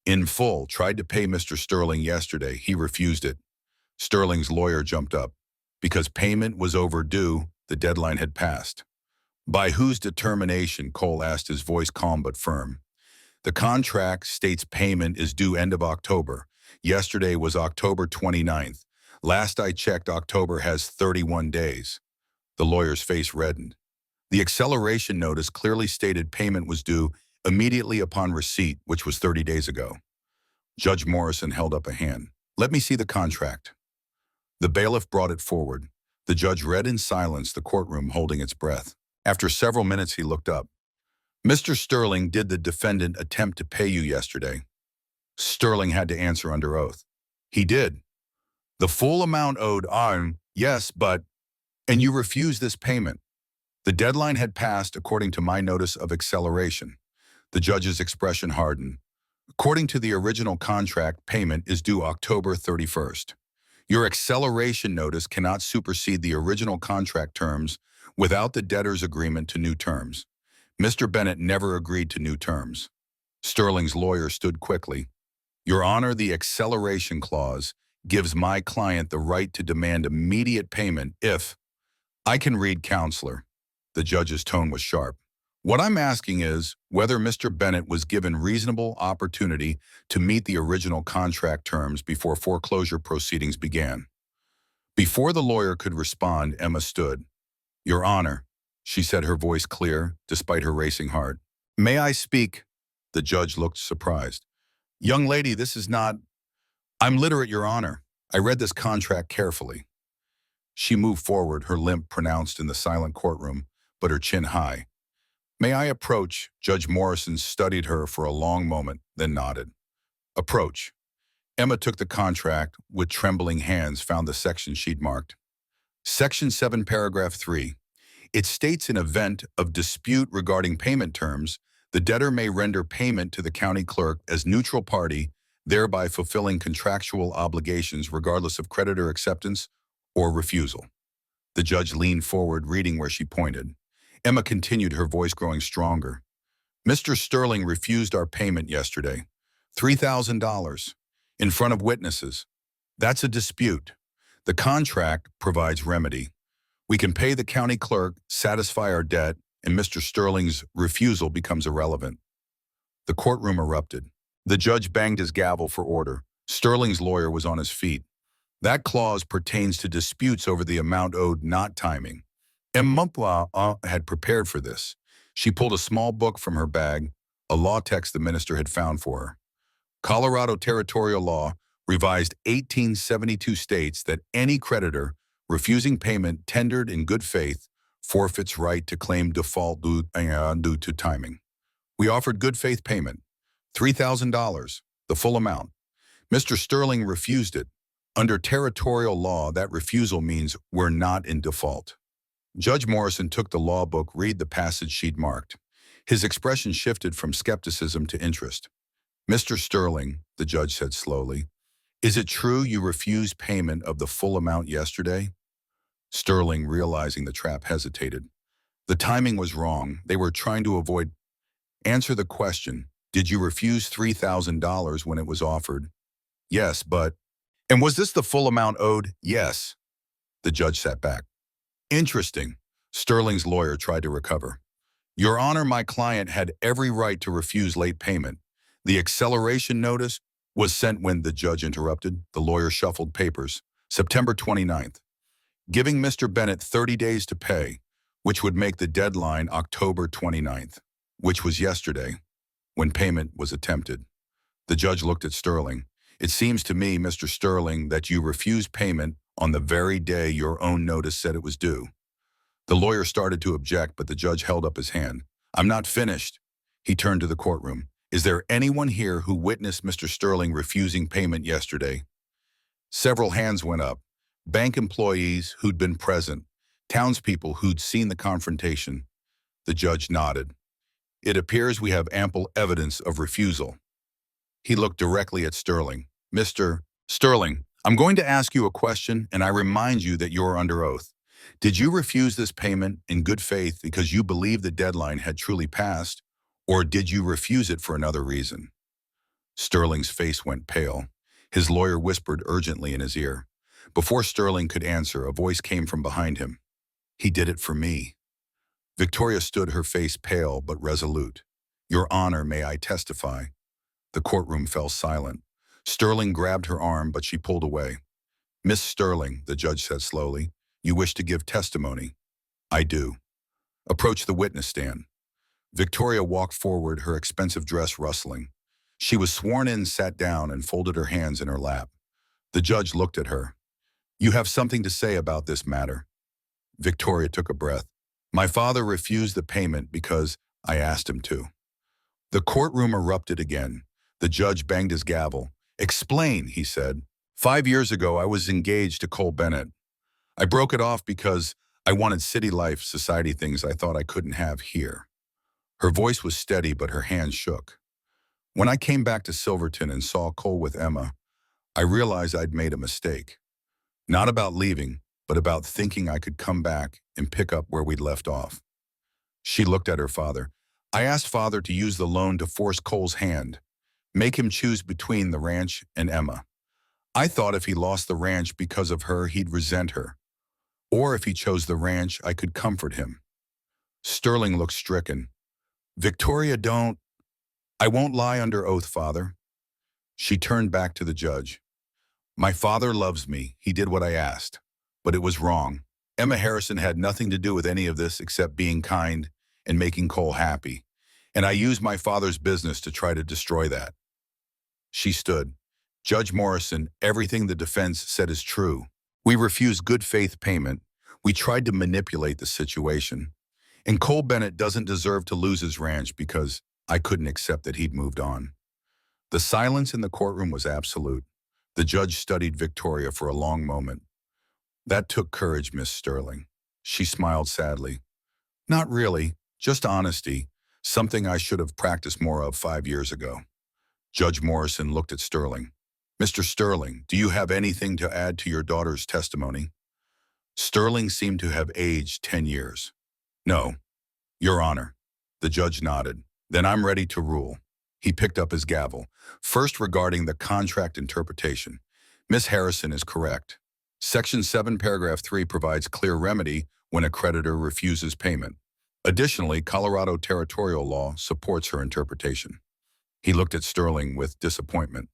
"In full. Tried to pay Mr. Sterling yesterday. He refused it." Sterling's lawyer jumped up. "Because payment was overdue, the deadline had passed." "By whose determination?" Cole asked, his voice calm but firm. "The contract states payment is due end of October. Yesterday was October 29th. Last I checked, October has 31 days. The lawyer's face reddened. The acceleration notice clearly stated payment was due immediately upon receipt, which was 30 days ago. Judge Morrison held up a hand. "Let me see the contract." The bailiff brought it forward. The judge read in silence, the courtroom holding its breath. After several minutes, he looked up. "Mr. Sterling, did the defendant attempt to pay you yesterday?" Sterling had to answer under oath. "He did." "The full amount owed on?" "Yes, but—" "And you refused this payment?" "The deadline had passed according to my notice of acceleration." The judge's expression hardened. "According to the original contract, payment is due October 31st. Your acceleration notice cannot supersede the original contract terms without the debtor's agreement to new terms. Mr. Bennett never agreed to new terms." Sterling's lawyer stood quickly. "Your Honor, the acceleration clause gives my client the right to demand immediate payment if—" "I can read, counselor." The judge's tone was sharp. "What I'm asking is whether Mr. Bennett was given reasonable opportunity to meet the original contract terms before foreclosure proceedings began." Before the lawyer could respond, Emma stood. "Your Honor," she said, her voice clear, despite her racing heart. "May I speak?" The judge looked surprised. "Young lady, this is not—" "I'm literate, Your Honor. I read this contract carefully." She moved forward, her limp pronounced in the silent courtroom, but her chin high. "May I approach?" Judge Morrison studied her for a long moment, then nodded. "Approach." Emma took the contract, with trembling hands found the section she'd marked. Section 7, paragraph 3. It states in event of dispute regarding payment terms, the debtor may render payment to the county clerk as neutral party, thereby fulfilling contractual obligations regardless of creditor acceptance or refusal. The judge leaned forward, reading where she pointed. Emma continued, her voice growing stronger. "Mr. Sterling refused our payment yesterday. $3,000. In front of witnesses. That's a dispute. The contract provides remedy. We can pay the county clerk, satisfy our debt, and Mr. Sterling's refusal becomes irrelevant." The courtroom erupted. The judge banged his gavel for order. Sterling's lawyer was on his feet. "That clause pertains to disputes over the amount owed, not timing." Emma had prepared for this. She pulled a small book from her bag, a law text the minister had found for her. Colorado territorial law, revised 1872, states that any creditor refusing payment tendered in good faith forfeits right to claim default due to timing. We offered good faith payment, $3,000, the full amount. Mr. Sterling refused it. Under territorial law, that refusal means we're not in default. Judge Morrison took the law book, read the passage she'd marked. His expression shifted from skepticism to interest. "Mr. Sterling," the judge said slowly, "is it true you refused payment of the full amount yesterday?" Sterling, realizing the trap, hesitated. The timing was wrong. They were trying to avoid. "Answer the question. Did you refuse $3,000 when it was offered?" "Yes, but—" "And was this the full amount owed?" "Yes." The judge sat back. "Interesting." Sterling's lawyer tried to recover. "Your Honor, my client had every right to refuse late payment. The acceleration notice was sent when—" The judge interrupted. The lawyer shuffled papers. "September 29th. Giving Mr. Bennett 30 days to pay, which would make the deadline October 29th, which was yesterday, when payment was attempted." The judge looked at Sterling. "It seems to me, Mr. Sterling, that you refused payment on the very day your own notice said it was due." The lawyer started to object, but the judge held up his hand. "I'm not finished." He turned to the courtroom. "Is there anyone here who witnessed Mr. Sterling refusing payment yesterday?" Several hands went up. Bank employees who'd been present, townspeople who'd seen the confrontation. The judge nodded. "It appears we have ample evidence of refusal." He looked directly at Sterling. "Mr. Sterling, I'm going to ask you a question, and I remind you that you're under oath. Did you refuse this payment in good faith because you believed the deadline had truly passed, or did you refuse it for another reason?" Sterling's face went pale. His lawyer whispered urgently in his ear. Before Sterling could answer, a voice came from behind him. "He did it for me." Victoria stood, her face pale but resolute. "Your Honor, may I testify?" The courtroom fell silent. Sterling grabbed her arm, but she pulled away. "Miss Sterling," the judge said slowly, "you wish to give testimony?" "I do." "Approach the witness stand." Victoria walked forward, her expensive dress rustling. She was sworn in, sat down, and folded her hands in her lap. The judge looked at her. "You have something to say about this matter?" Victoria took a breath. "My father refused the payment because I asked him to." The courtroom erupted again. The judge banged his gavel. "Explain," he said. "5 years ago, I was engaged to Cole Bennett. I broke it off because I wanted city life, society things I thought I couldn't have here." Her voice was steady, but her hands shook. "When I came back to Silverton and saw Cole with Emma, I realized I'd made a mistake. Not about leaving, but about thinking I could come back and pick up where we'd left off." She looked at her father. "I asked Father to use the loan to force Cole's hand, make him choose between the ranch and Emma. I thought if he lost the ranch because of her, he'd resent her. Or if he chose the ranch, I could comfort him." Sterling looked stricken. "Victoria, don't—" "I won't lie under oath, Father." She turned back to the judge. "My father loves me. He did what I asked. But it was wrong. Emma Harrison had nothing to do with any of this except being kind and making Cole happy. And I used my father's business to try to destroy that. She stood. Judge Morrison, everything the defense said is true. We refused good faith payment. We tried to manipulate the situation. And Cole Bennett doesn't deserve to lose his ranch because I couldn't accept that he'd moved on. The silence in the courtroom was absolute. The judge studied Victoria for a long moment. That took courage, Miss Sterling. She smiled sadly. Not really, just honesty, something I should have practiced more of 5 years ago. Judge Morrison looked at Sterling. Mr. Sterling, do you have anything to add to your daughter's testimony? Sterling seemed to have aged 10 years. No, Your Honor. The judge nodded. Then I'm ready to rule. He picked up his gavel. First, regarding the contract interpretation. Miss Harrison is correct. Section 7, paragraph 3 provides clear remedy when a creditor refuses payment. Additionally, Colorado territorial law supports her interpretation. He looked at Sterling with disappointment.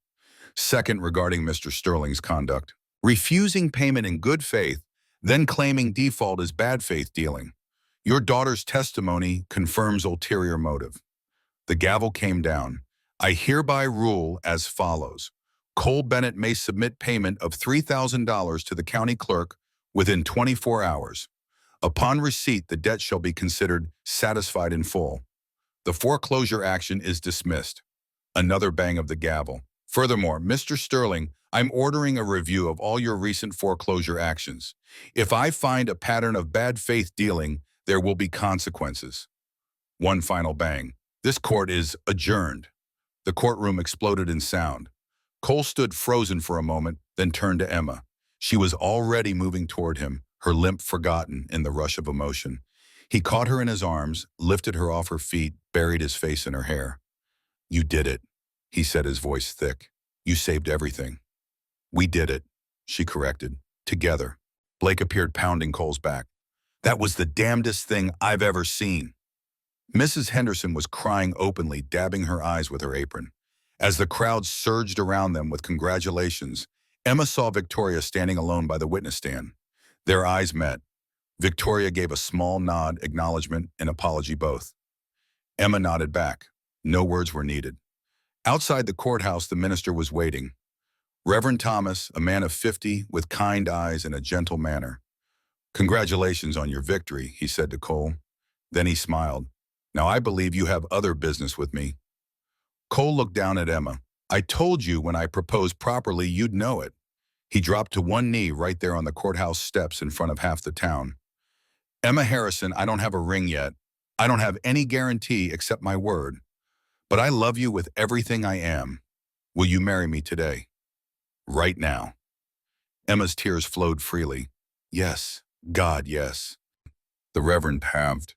Second, regarding Mr. Sterling's conduct. Refusing payment in good faith, then claiming default is bad faith dealing. Your daughter's testimony confirms ulterior motive. The gavel came down. I hereby rule as follows. Cole Bennett may submit payment of $3,000 to the county clerk within 24 hours. Upon receipt, the debt shall be considered satisfied in full. The foreclosure action is dismissed. Another bang of the gavel. Furthermore, Mr. Sterling, I'm ordering a review of all your recent foreclosure actions. If I find a pattern of bad faith dealing, there will be consequences. One final bang. This court is adjourned. The courtroom exploded in sound. Cole stood frozen for a moment, then turned to Emma. She was already moving toward him, her limp forgotten in the rush of emotion. He caught her in his arms, lifted her off her feet, buried his face in her hair. You did it, he said, his voice thick. You saved everything. We did it, she corrected. Together. Blake appeared, pounding Cole's back. That was the damnedest thing I've ever seen. Mrs. Henderson was crying openly, dabbing her eyes with her apron. As the crowd surged around them with congratulations, Emma saw Victoria standing alone by the witness stand. Their eyes met. Victoria gave a small nod, acknowledgement, and apology both. Emma nodded back. No words were needed. Outside the courthouse, the minister was waiting. Reverend Thomas, a man of 50, with kind eyes and a gentle manner. Congratulations on your victory, he said to Cole. Then he smiled. Now I believe you have other business with me. Cole looked down at Emma. I told you when I proposed properly you'd know it. He dropped to one knee right there on the courthouse steps in front of half the town. Emma Harrison, I don't have a ring yet. I don't have any guarantee except my word. But I love you with everything I am. Will you marry me today? Right now. Emma's tears flowed freely. Yes, God, yes. The Reverend halved.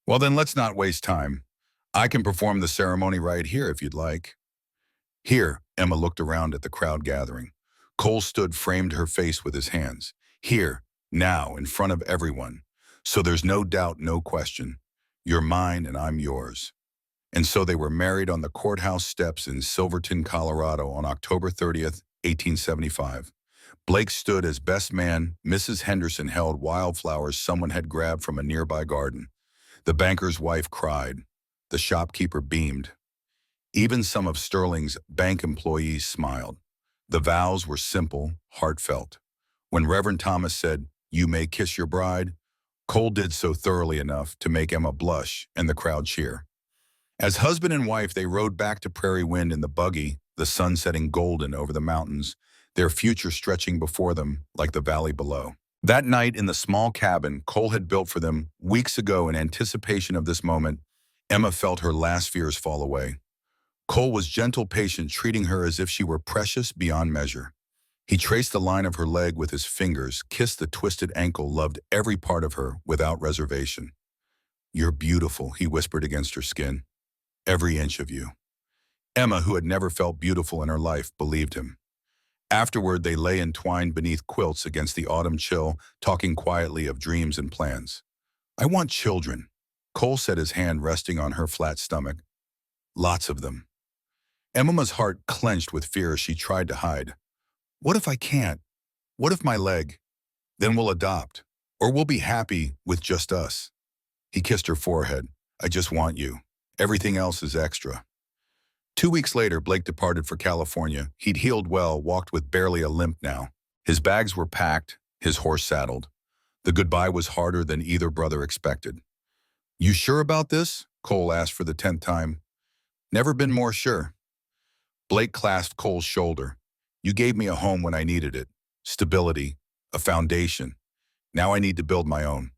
Well, then let's not waste time. I can perform the ceremony right here if you'd like. Here, Emma looked around at the crowd gathering. Cole stood, framed her face with his hands. Here, now, in front of everyone. So there's no doubt, no question. You're mine and I'm yours. And so they were married on the courthouse steps in Silverton, Colorado on October 30th, 1875. Blake stood as best man. Mrs. Henderson held wildflowers someone had grabbed from a nearby garden. The banker's wife cried. The shopkeeper beamed. Even some of Sterling's bank employees smiled. The vows were simple, heartfelt. When Reverend Thomas said, "You may kiss your bride," Cole did so thoroughly enough to make Emma blush and the crowd cheer. As husband and wife, they rode back to Prairie Wind in the buggy, the sun setting golden over the mountains, their future stretching before them like the valley below. That night in the small cabin Cole had built for them weeks ago in anticipation of this moment, Emma felt her last fears fall away. Cole was gentle, patient, treating her as if she were precious beyond measure. He traced the line of her leg with his fingers, kissed the twisted ankle, loved every part of her without reservation. You're beautiful, he whispered against her skin. Every inch of you. Emma, who had never felt beautiful in her life, believed him. Afterward, they lay entwined beneath quilts against the autumn chill, talking quietly of dreams and plans. I want children. Cole set his hand resting on her flat stomach. Lots of them. Emma's heart clenched with fear as she tried to hide. What if I can't? What if my leg? Then we'll adopt. Or we'll be happy with just us. He kissed her forehead. I just want you. Everything else is extra. 2 weeks later, Blake departed for California. He'd healed well, walked with barely a limp now. His bags were packed, his horse saddled. The goodbye was harder than either brother expected. You sure about this? Cole asked for the 10th time. Never been more sure. Blake clasped Cole's shoulder. You gave me a home when I needed it. Stability, a foundation. Now I need to build my own.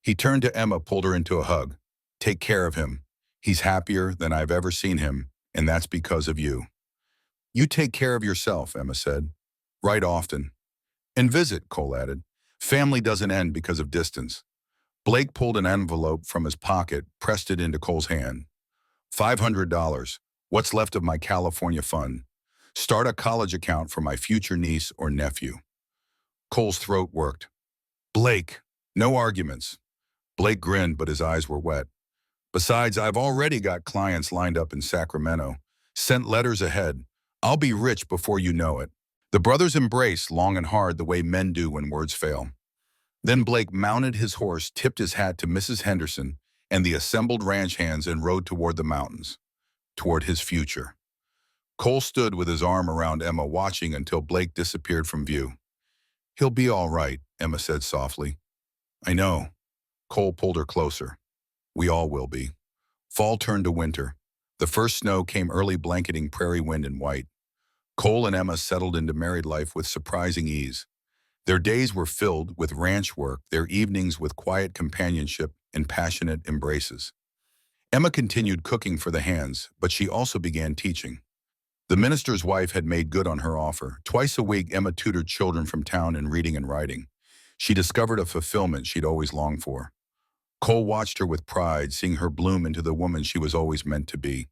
He turned to Emma, pulled her into a hug. Take care of him. He's happier than I've ever seen him, and that's because of you. You take care of yourself, Emma said. Write often. And visit, Cole added. Family doesn't end because of distance. Blake pulled an envelope from his pocket, pressed it into Cole's hand. $500. What's left of my California fund. Start a college account for my future niece or nephew. Cole's throat worked. Blake, no arguments. Blake grinned, but his eyes were wet. Besides, I've already got clients lined up in Sacramento. Sent letters ahead. I'll be rich before you know it. The brothers embraced long and hard the way men do when words fail. Then Blake mounted his horse, tipped his hat to Mrs. Henderson and the assembled ranch hands and rode toward the mountains, toward his future. Cole stood with his arm around Emma, watching until Blake disappeared from view. He'll be all right, Emma said softly. I know. Cole pulled her closer. We all will be. Fall turned to winter. The first snow came early, blanketing prairie wind in white. Cole and Emma settled into married life with surprising ease. Their days were filled with ranch work, their evenings with quiet companionship and passionate embraces. Emma continued cooking for the hands, but she also began teaching. The minister's wife had made good on her offer. Twice a week, Emma tutored children from town in reading and writing. She discovered a fulfillment she'd always longed for. Cole watched her with pride, seeing her bloom into the woman she was always meant to be.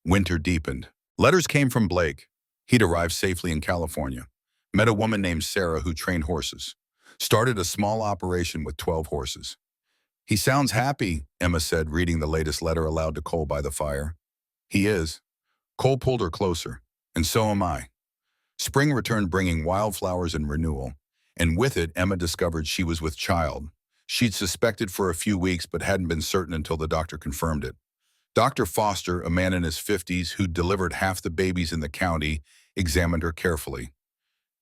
Winter deepened. Letters came from Blake. He'd arrived safely in California. Met a woman named Sarah who trained horses. Started a small operation with 12 horses. He sounds happy, Emma said, reading the latest letter aloud to Cole by the fire. He is. Cole pulled her closer. And so am I. Spring returned, bringing wildflowers and renewal. And with it, Emma discovered she was with child. She'd suspected for a few weeks, but hadn't been certain until the doctor confirmed it. Dr. Foster, a man in his 50s who'd delivered half the babies in the county, examined her carefully.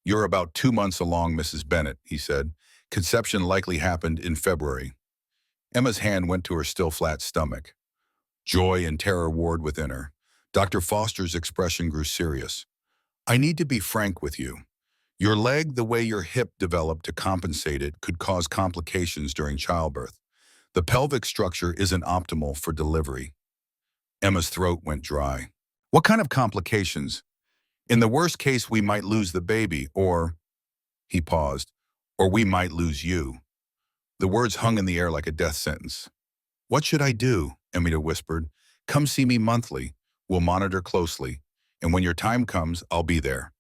You're about 2 months along, Mrs. Bennett, he said. Conception likely happened in February. Emma's hand went to her still flat stomach. Joy and terror warred within her. Dr. Foster's expression grew serious. I need to be frank with you. Your leg, the way your hip developed to compensate it, could cause complications during childbirth. The pelvic structure isn't optimal for delivery. Emma's throat went dry. What kind of complications? In the worst case, we might lose the baby, or, he paused, or we might lose you. The words hung in the air like a death sentence. What should I do? Emita whispered. Come see me monthly. We'll monitor closely. And when your time comes, I'll be there.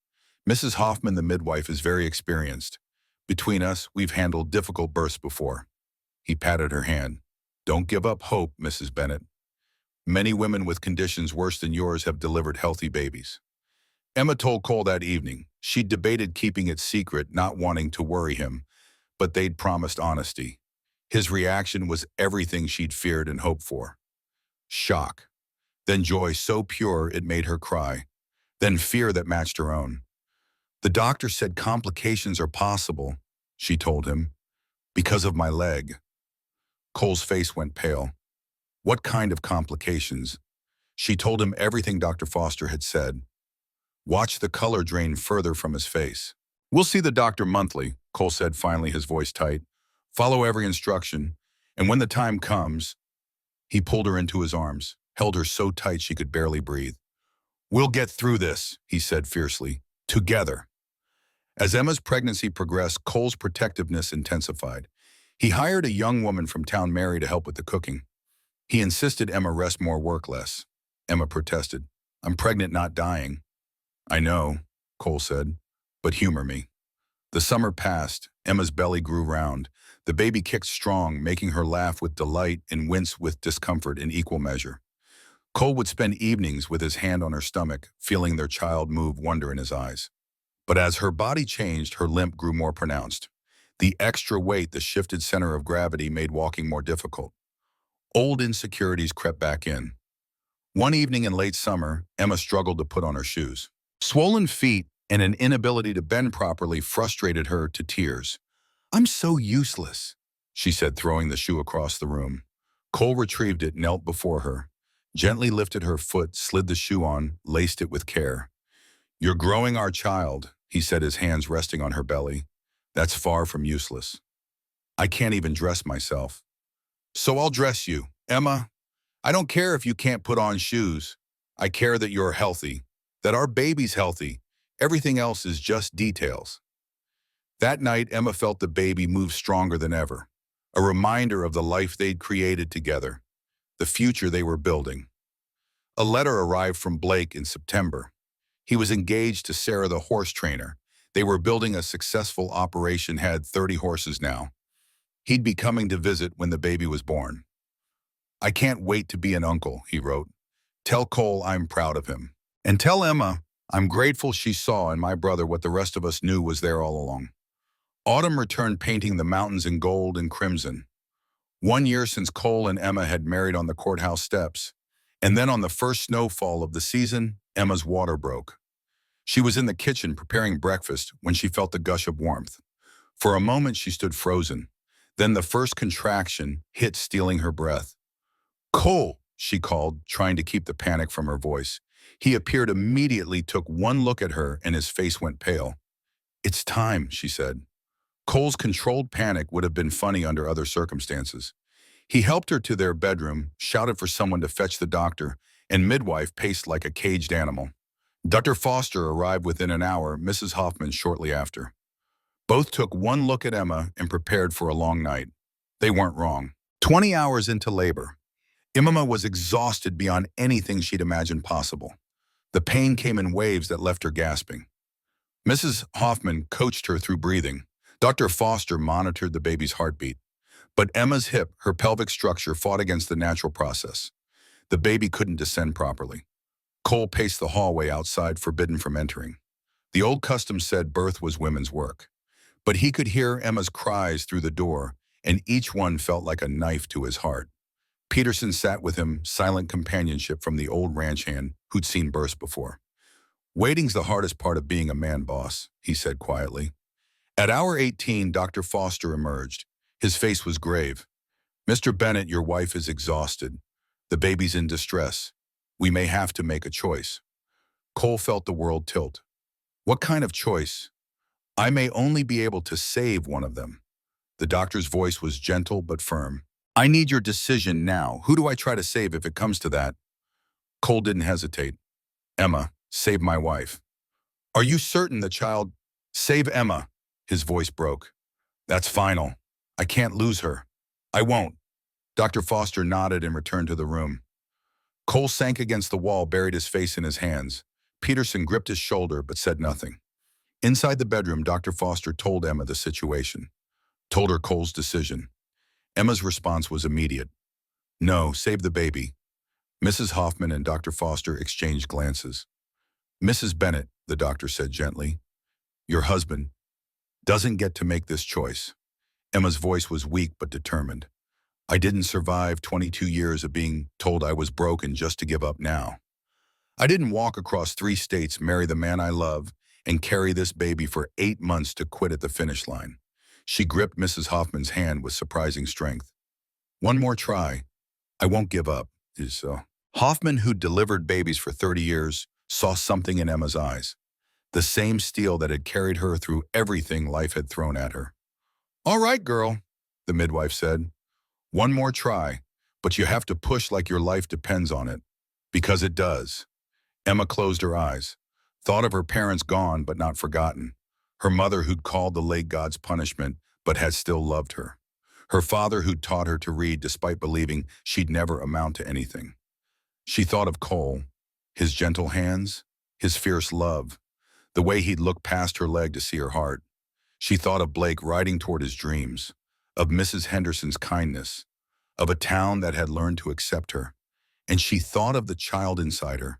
Mrs. Hoffman, the midwife, is very experienced. Between us, we've handled difficult births before. He patted her hand. Don't give up hope, Mrs. Bennett. Many women with conditions worse than yours have delivered healthy babies. Emma told Cole that evening. She'd debated keeping it secret, not wanting to worry him, but they'd promised honesty. His reaction was everything she'd feared and hoped for. Shock. Then joy so pure it made her cry. Then fear that matched her own. The doctor said complications are possible, she told him, because of my leg. Cole's face went pale. What kind of complications? She told him everything Dr. Foster had said. Watch the color drain further from his face. We'll see the doctor monthly, Cole said, finally, his voice tight. Follow every instruction, and when the time comes, he pulled her into his arms, held her so tight she could barely breathe. We'll get through this, he said fiercely, together. As Emma's pregnancy progressed, Cole's protectiveness intensified. He hired a young woman from town, Mary, to help with the cooking. He insisted Emma rest more, work less. Emma protested. I'm pregnant, not dying. I know, Cole said, but humor me. The summer passed. Emma's belly grew round. The baby kicked strong, making her laugh with delight and wince with discomfort in equal measure. Cole would spend evenings with his hand on her stomach, feeling their child move, wonder in his eyes. But as her body changed, her limp grew more pronounced. The extra weight, the shifted center of gravity, made walking more difficult. Old insecurities crept back in. One evening in late summer, Emma struggled to put on her shoes. Swollen feet and an inability to bend properly frustrated her to tears. "I'm so useless," she said, throwing the shoe across the room. Cole retrieved it, knelt before her, gently lifted her foot, slid the shoe on, laced it with care. "You're growing our child," he said, his hands resting on her belly. "That's far from useless. I can't even dress myself. So I'll dress you. Emma, I don't care if you can't put on shoes. I care that you're healthy, that our baby's healthy. Everything else is just details." That night, Emma felt the baby move stronger than ever, a reminder of the life they'd created together, the future they were building. A letter arrived from Blake in September. He was engaged to Sarah, the horse trainer. They were building a successful operation, had 30 horses now. He'd be coming to visit when the baby was born. "I can't wait to be an uncle," he wrote. "Tell Cole I'm proud of him. And tell Emma I'm grateful she saw in my brother what the rest of us knew was there all along." Autumn returned, painting the mountains in gold and crimson. 1 year since Cole and Emma had married on the courthouse steps. And then on the first snowfall of the season, Emma's water broke. She was in the kitchen preparing breakfast when she felt the gush of warmth. For a moment she stood frozen. Then the first contraction hit, stealing her breath. "Cole," she called, trying to keep the panic from her voice. He appeared immediately, took one look at her, and his face went pale. "It's time," she said. Cole's controlled panic would have been funny under other circumstances. He helped her to their bedroom, shouted for someone to fetch the doctor, and midwife paced like a caged animal. Dr. Foster arrived within an hour, Mrs. Hoffman shortly after. Both took one look at Emma and prepared for a long night. They weren't wrong. 20 hours into labor, Emma was exhausted beyond anything she'd imagined possible. The pain came in waves that left her gasping. Mrs. Hoffman coached her through breathing. Dr. Foster monitored the baby's heartbeat. But Emma's hip, her pelvic structure, fought against the natural process. The baby couldn't descend properly. Cole paced the hallway outside, forbidden from entering. The old custom said birth was women's work. But he could hear Emma's cries through the door, and each one felt like a knife to his heart. Peterson sat with him, silent companionship from the old ranch hand who'd seen births before. "Waiting's the hardest part of being a man, boss," he said quietly. At hour 18, Dr. Foster emerged. His face was grave. "Mr. Bennett, your wife is exhausted. The baby's in distress. We may have to make a choice." Cole felt the world tilt. "What kind of choice?" "I may only be able to save one of them." The doctor's voice was gentle but firm. "I need your decision now. Who do I try to save if it comes to that?" Cole didn't hesitate. "Emma, save my wife." "Are you certain the child—" "Save Emma." His voice broke. "That's final. I can't lose her." "I won't." Dr. Foster nodded and returned to the room. Cole sank against the wall, buried his face in his hands. Peterson gripped his shoulder but said nothing. Inside the bedroom, Dr. Foster told Emma the situation, told her Cole's decision. Emma's response was immediate. "No, save the baby." Mrs. Hoffman and Dr. Foster exchanged glances. "Mrs. Bennett," the doctor said gently, "your husband doesn't get to make this choice." Emma's voice was weak but determined. "I didn't survive 22 years of being told I was broken just to give up now. I didn't walk across 3 states, marry the man I love, and carry this baby for 8 months to quit at the finish line." She gripped Mrs. Hoffman's hand with surprising strength. "One more try. I won't give up." Hoffman, who'd delivered babies for 30 years, saw something in Emma's eyes. The same steel that had carried her through everything life had thrown at her. "All right, girl," the midwife said. "One more try, but you have to push like your life depends on it. Because it does." Emma closed her eyes, thought of her parents gone but not forgotten. Her mother who'd called the lake God's punishment but had still loved her. Her father who'd taught her to read despite believing she'd never amount to anything. She thought of Cole, his gentle hands, his fierce love, the way he'd look past her leg to see her heart. She thought of Blake riding toward his dreams, of Mrs. Henderson's kindness, of a town that had learned to accept her. And she thought of the child inside her,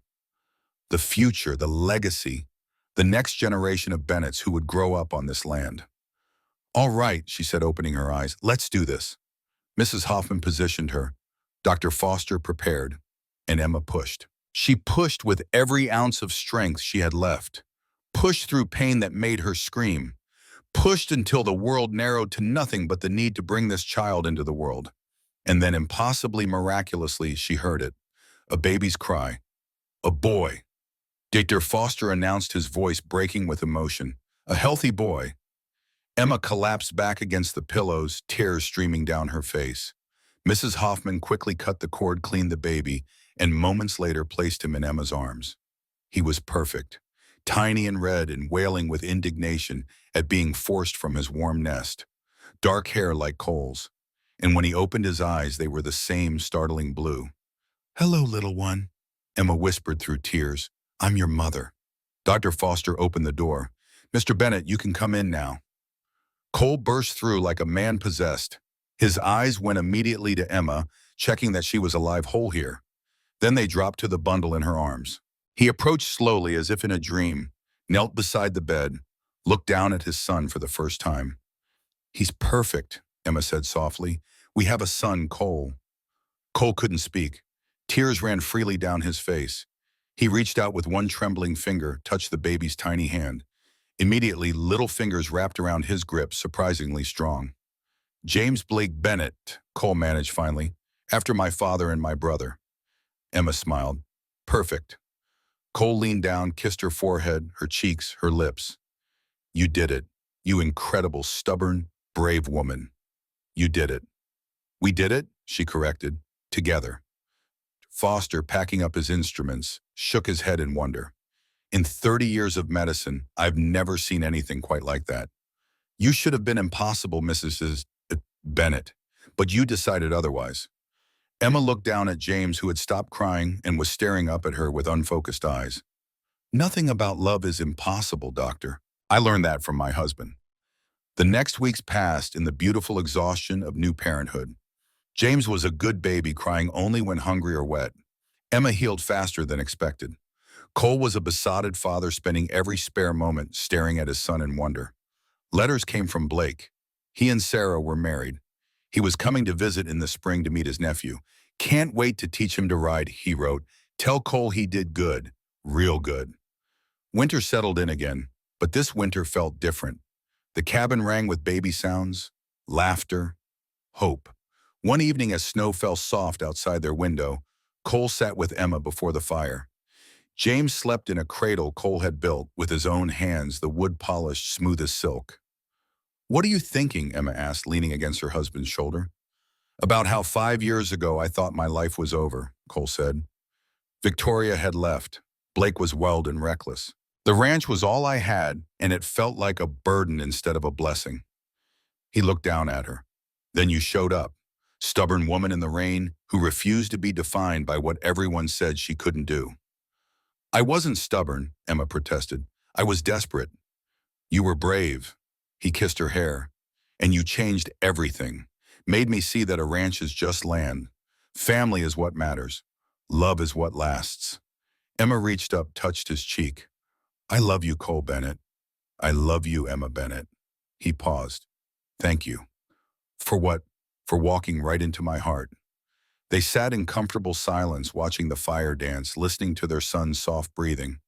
the future, the legacy, the next generation of Bennetts who would grow up on this land. All right, she said, opening her eyes. Let's do this. Mrs. Hoffman positioned her. Dr. Foster prepared, and Emma pushed. She pushed with every ounce of strength she had left, pushed through pain that made her scream, pushed until the world narrowed to nothing but the need to bring this child into the world. And then impossibly miraculously, she heard it. A baby's cry. A boy. Dr. Foster announced, his voice breaking with emotion. A healthy boy. Emma collapsed back against the pillows, tears streaming down her face. Mrs. Hoffman quickly cut the cord, cleaned the baby, and moments later placed him in Emma's arms. He was perfect, tiny and red and wailing with indignation at being forced from his warm nest. Dark hair like coals, and when he opened his eyes, they were the same startling blue. Hello, little one, Emma whispered through tears. I'm your mother. Dr. Foster opened the door. Mr. Bennett, you can come in now. Cole burst through like a man possessed. His eyes went immediately to Emma, checking that she was alive whole here. Then they dropped to the bundle in her arms. He approached slowly as if in a dream, knelt beside the bed, looked down at his son for the first time. He's perfect, Emma said softly. We have a son, Cole. Cole couldn't speak. Tears ran freely down his face. He reached out with one trembling finger, touched the baby's tiny hand. Immediately, little fingers wrapped around his grip, surprisingly strong. James Blake Bennett, Cole managed finally, after my father and my brother. Emma smiled. Perfect. Cole leaned down, kissed her forehead, her cheeks, her lips. You did it. You incredible, stubborn, brave woman. You did it. We did it, she corrected, together. Foster, packing up his instruments, shook his head in wonder. In 30 years of medicine, I've never seen anything quite like that. You should have been impossible, Mrs. Bennett, but you decided otherwise. Emma looked down at James, who had stopped crying and was staring up at her with unfocused eyes. Nothing about love is impossible, Doctor. I learned that from my husband. The next weeks passed in the beautiful exhaustion of new parenthood. James was a good baby, crying only when hungry or wet. Emma healed faster than expected. Cole was a besotted father, spending every spare moment staring at his son in wonder. Letters came from Blake. He and Sarah were married. He was coming to visit in the spring to meet his nephew. Can't wait to teach him to ride, he wrote. Tell Cole he did good, real good. Winter settled in again, but this winter felt different. The cabin rang with baby sounds, laughter, hope. One evening as snow fell soft outside their window, Cole sat with Emma before the fire. James slept in a cradle Cole had built with his own hands, the wood polished smooth as silk. What are you thinking? Emma asked, leaning against her husband's shoulder. About how 5 years ago I thought my life was over, Cole said. Victoria had left. Blake was wild and reckless. The ranch was all I had, and it felt like a burden instead of a blessing. He looked down at her. Then you showed up, stubborn woman in the rain who refused to be defined by what everyone said she couldn't do. I wasn't stubborn, Emma protested. I was desperate. You were brave. He kissed her hair. And you changed everything. Made me see that a ranch is just land. Family is what matters. Love is what lasts. Emma reached up, touched his cheek. I love you, Cole Bennett. I love you, Emma Bennett. He paused. Thank you. For what? For walking right into my heart. They sat in comfortable silence, watching the fire dance, listening to their son's soft breathing.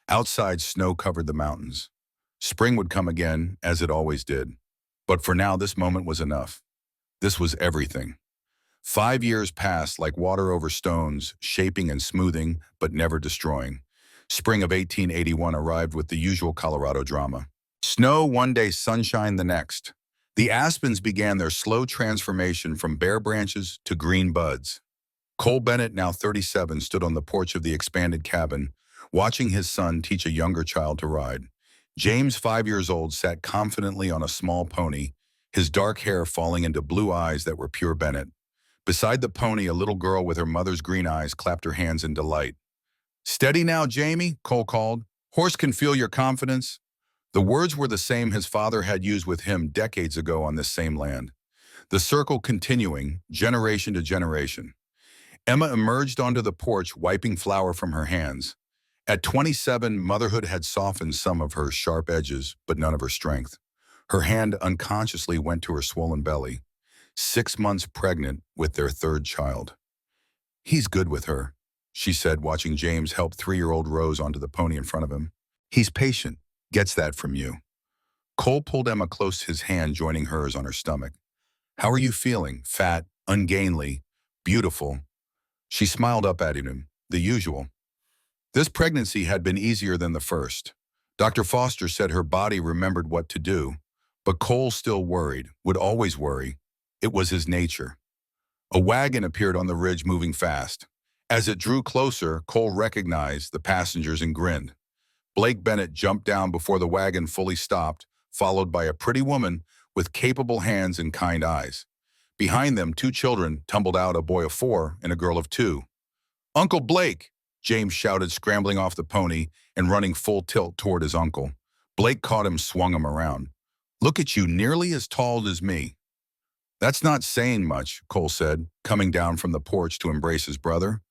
Outside, snow covered the mountains. Spring would come again, as it always did. But for now, this moment was enough. This was everything. 5 years passed like water over stones, shaping and smoothing, but never destroying. Spring of 1881 arrived with the usual Colorado drama. Snow one day, sunshine the next. The aspens began their slow transformation from bare branches to green buds. Cole Bennett, now 37, stood on the porch of the expanded cabin, watching his son teach a younger child to ride. James, 5 years old, sat confidently on a small pony, his dark hair falling into blue eyes that were pure Bennett. Beside the pony, a little girl with her mother's green eyes clapped her hands in delight. Steady now, Jamie, Cole called. Horse can feel your confidence. The words were the same his father had used with him decades ago on this same land. The circle continuing, generation to generation. Emma emerged onto the porch, wiping flour from her hands. At 27, motherhood had softened some of her sharp edges, but none of her strength. Her hand unconsciously went to her swollen belly. 6 months pregnant with their third child. He's good with her, she said, watching James help 3-year-old Rose onto the pony in front of him. He's patient. Gets that from you. Cole pulled Emma close to his hand, joining hers on her stomach. How are you feeling? Fat, ungainly, beautiful. She smiled up at him, the usual. This pregnancy had been easier than the first. Dr. Foster said her body remembered what to do, but Cole still worried, would always worry. It was his nature. A wagon appeared on the ridge, moving fast. As it drew closer, Cole recognized the passengers and grinned. Blake Bennett jumped down before the wagon fully stopped, followed by a pretty woman with capable hands and kind eyes. Behind them, 2 children tumbled out, a boy of 4 and a girl of 2. "Uncle Blake!" James shouted, scrambling off the pony and running full tilt toward his uncle. Blake caught him, swung him around. "Look at you, nearly as tall as me." "That's not saying much," Cole said, coming down from the porch to embrace his brother.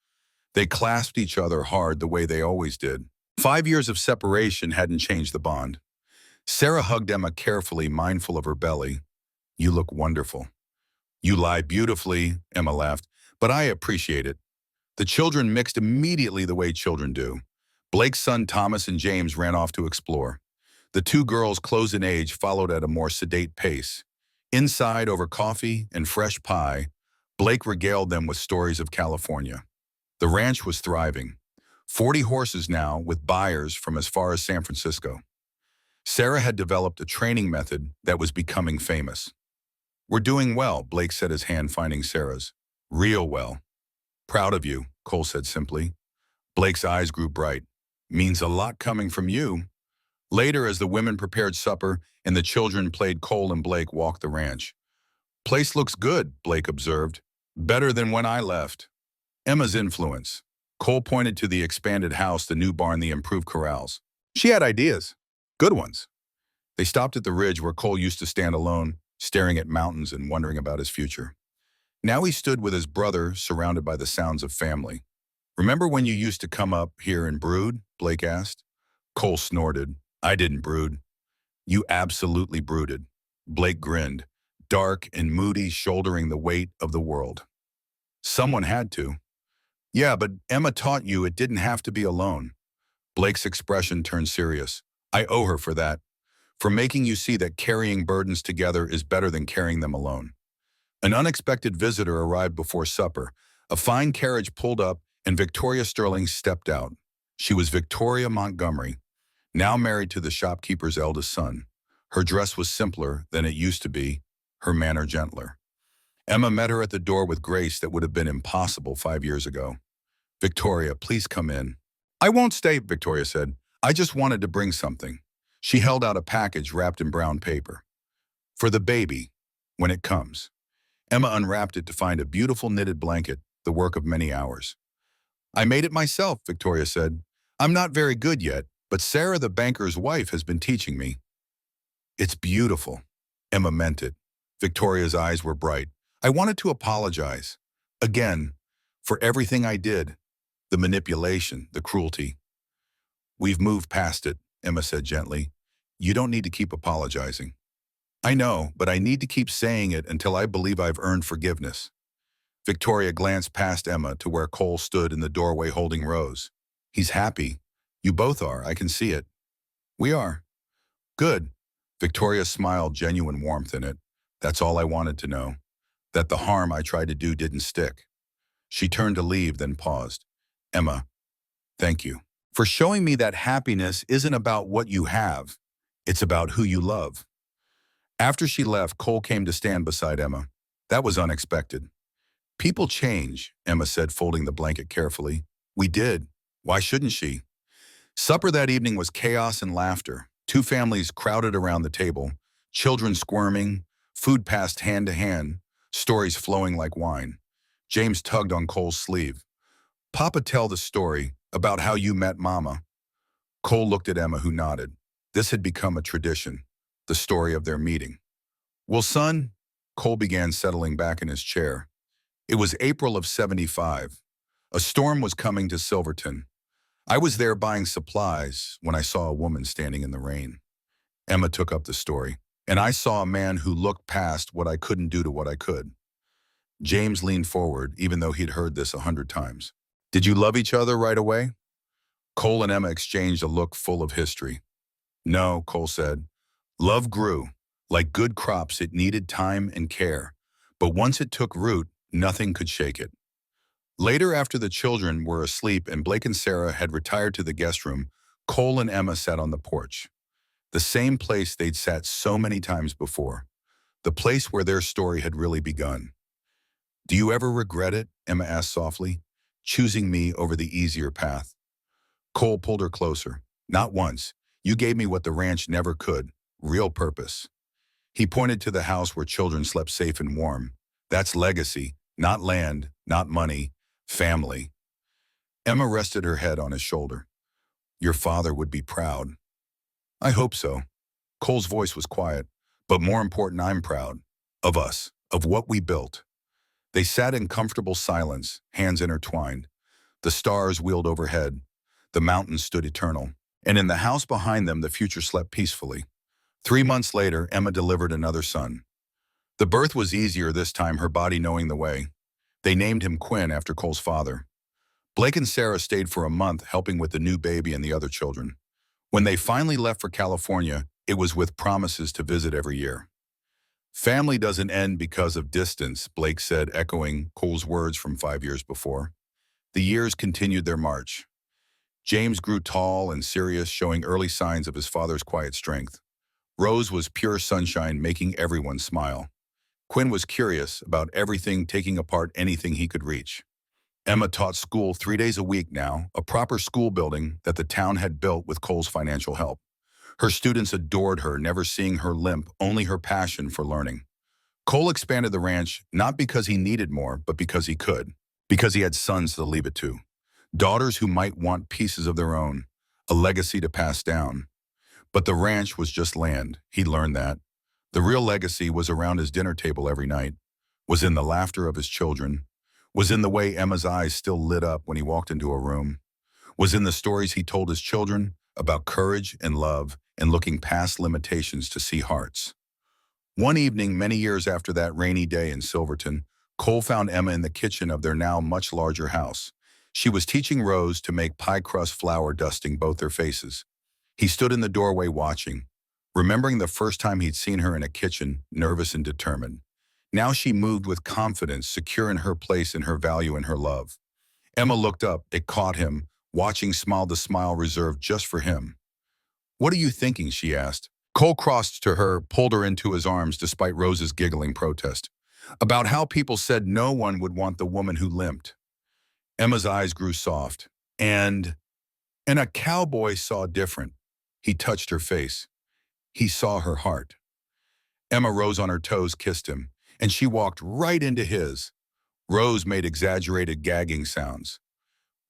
They clasped each other hard the way they always did. 5 years of separation hadn't changed the bond. Sarah hugged Emma carefully, mindful of her belly. "You look wonderful." "You lie beautifully," Emma laughed, "but I appreciate it." The children mixed immediately the way children do. Blake's son Thomas and James ran off to explore. The 2 girls, close in age, followed at a more sedate pace. Inside, over coffee and fresh pie, Blake regaled them with stories of California. The ranch was thriving. 40 horses now, with buyers from as far as San Francisco. Sarah had developed a training method that was becoming famous. "We're doing well," Blake said, his hand finding Sarah's. "Real well." "Proud of you," Cole said simply. Blake's eyes grew bright. "Means a lot coming from you." Later, as the women prepared supper and the children played, Cole and Blake walked the ranch. "Place looks good," Blake observed. "Better than when I left." Emma's influence. Cole pointed to the expanded house, the new barn, the improved corrals. She had ideas. Good ones. They stopped at the ridge where Cole used to stand alone, staring at mountains and wondering about his future. Now he stood with his brother, surrounded by the sounds of family. "Remember when you used to come up here and brood?" Blake asked. Cole snorted. "I didn't brood." "You absolutely brooded." Blake grinned, dark and moody, shouldering the weight of the world. "Someone had to." "Yeah, but Emma taught you it didn't have to be alone." Blake's expression turned serious. "I owe her for that. For making you see that carrying burdens together is better than carrying them alone." An unexpected visitor arrived before supper. A fine carriage pulled up, and Victoria Sterling stepped out. She was Victoria Montgomery, now married to the shopkeeper's eldest son. Her dress was simpler than it used to be, her manner gentler. Emma met her at the door with grace that would have been impossible 5 years ago. "Victoria, please come in." "I won't stay," Victoria said. "I just wanted to bring something." She held out a package wrapped in brown paper. "For the baby, when it comes." Emma unwrapped it to find a beautiful knitted blanket, the work of many hours. "I made it myself," Victoria said. "I'm not very good yet, but Sarah, the banker's wife, has been teaching me." "It's beautiful." Emma meant it. Victoria's eyes were bright. "I wanted to apologize. Again, for everything I did. The manipulation, the cruelty." "We've moved past it," Emma said gently. "You don't need to keep apologizing." "I know, but I need to keep saying it until I believe I've earned forgiveness." Victoria glanced past Emma to where Cole stood in the doorway holding Rose. "He's happy. You both are, I can see it." "We are." "Good." Victoria smiled, genuine warmth in it. "That's all I wanted to know. That the harm I tried to do didn't stick." She turned to leave, then paused. "Emma, thank you for showing me that happiness isn't about what you have. It's about who you love." After she left, Cole came to stand beside Emma. "That was unexpected." "People change," Emma said, folding the blanket carefully. "We did. Why shouldn't she?" Supper that evening was chaos and laughter. 2 families crowded around the table, children squirming, food passed hand to hand, stories flowing like wine. James tugged on Cole's sleeve. "Papa, tell the story about how you met Mama." Cole looked at Emma, who nodded. This had become a tradition, the story of their meeting. "Well, son," Cole began, settling back in his chair. "It was April of '75. A storm was coming to Silverton. I was there buying supplies when I saw a woman standing in the rain." Emma took up the story. And I saw a man who looked past what I couldn't do to what I could. James leaned forward, even though he'd heard this 100 times. Did you love each other right away? Cole and Emma exchanged a look full of history. No, Cole said. Love grew. Like good crops, it needed time and care. But once it took root, nothing could shake it. Later, after the children were asleep and Blake and Sarah had retired to the guest room, Cole and Emma sat on the porch. The same place they'd sat so many times before. The place where their story had really begun. Do you ever regret it? Emma asked softly, choosing me over the easier path. Cole pulled her closer. Not once. You gave me what the ranch never could. Real purpose. He pointed to the house where children slept safe and warm. That's legacy. Not land, not money. Family. Emma rested her head on his shoulder. Your father would be proud. I hope so. Cole's voice was quiet. But more important, I'm proud. Of us. Of what we built. They sat in comfortable silence, hands intertwined. The stars wheeled overhead. The mountains stood eternal. And in the house behind them, the future slept peacefully. 3 months later, Emma delivered another son. The birth was easier this time, her body knowing the way. They named him Quinn after Cole's father. Blake and Sarah stayed for a month helping with the new baby and the other children. When they finally left for California, it was with promises to visit every year. Family doesn't end because of distance, Blake said, echoing Cole's words from 5 years before. The years continued their march. James grew tall and serious, showing early signs of his father's quiet strength. Rose was pure sunshine, making everyone smile. Quinn was curious about everything, taking apart anything he could reach. Emma taught school 3 days a week now, a proper school building that the town had built with Cole's financial help. Her students adored her, never seeing her limp, only her passion for learning. Cole expanded the ranch not because he needed more, but because he could. Because he had sons to leave it to. Daughters who might want pieces of their own, a legacy to pass down. But the ranch was just land, he learned that. The real legacy was around his dinner table every night, was in the laughter of his children, was in the way Emma's eyes still lit up when he walked into a room, was in the stories he told his children about courage and love and looking past limitations to see hearts. One evening, many years after that rainy day in Silverton, Cole found Emma in the kitchen of their now much larger house. She was teaching Rose to make pie crust flour, dusting both their faces. He stood in the doorway watching, remembering the first time he'd seen her in a kitchen, nervous and determined. Now she moved with confidence, secure in her place and her value and her love. Emma looked up, it caught him, watching smiled the smile reserved just for him. What are you thinking? She asked. Cole crossed to her, pulled her into his arms despite Rose's giggling protest. About how people said no one would want the woman who limped. Emma's eyes grew soft. And a cowboy saw different. He touched her face. He saw her heart. Emma rose on her toes, kissed him, and she walked right into his. Rose made exaggerated gagging sounds.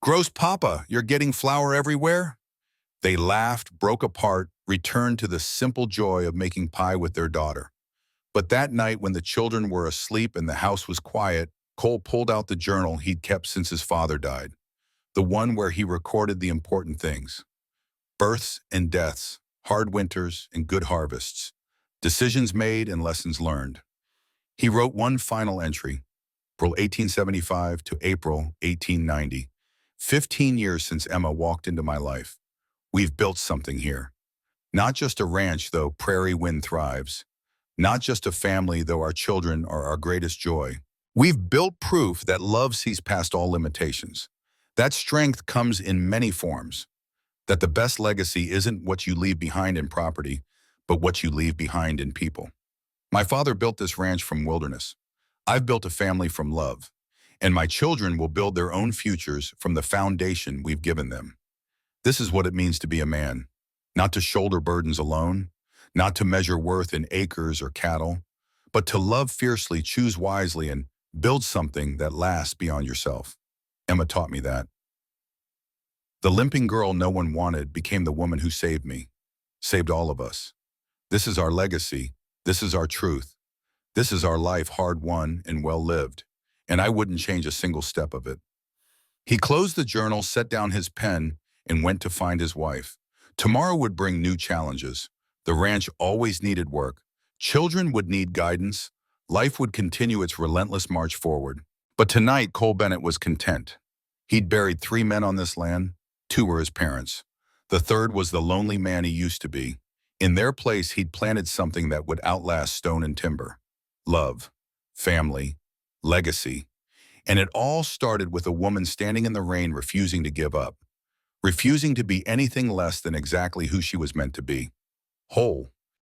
Gross papa, you're getting flour everywhere? They laughed, broke apart, returned to the simple joy of making pie with their daughter. But that night when the children were asleep and the house was quiet, Cole pulled out the journal he'd kept since his father died. The one where he recorded the important things. Births and deaths, hard winters and good harvests, decisions made and lessons learned. He wrote one final entry, April 1875 to April 1890. 15 years since Emma walked into my life. We've built something here. Not just a ranch, though prairie wind thrives. Not just a family, though our children are our greatest joy. We've built proof that love sees past all limitations. That strength comes in many forms. That the best legacy isn't what you leave behind in property, but what you leave behind in people. My father built this ranch from wilderness. I've built a family from love. And my children will build their own futures from the foundation we've given them. This is what it means to be a man. Not to shoulder burdens alone, not to measure worth in acres or cattle, but to love fiercely, choose wisely, and build something that lasts beyond yourself. Emma taught me that. The limping girl no one wanted became the woman who saved me, saved all of us. This is our legacy. This is our truth. This is our life, hard won and well lived, and I wouldn't change a single step of it. He closed the journal, set down his pen, and went to find his wife. Tomorrow would bring new challenges. The ranch always needed work. Children would need guidance. Life would continue its relentless march forward. But tonight, Cole Bennett was content. He'd buried 3 men on this land. 2 were his parents. The third was the lonely man he used to be. In their place, he'd planted something that would outlast stone and timber. Love, family, legacy. And it all started with a woman standing in the rain refusing to give up, refusing to be anything less than exactly who she was meant to be. Whole.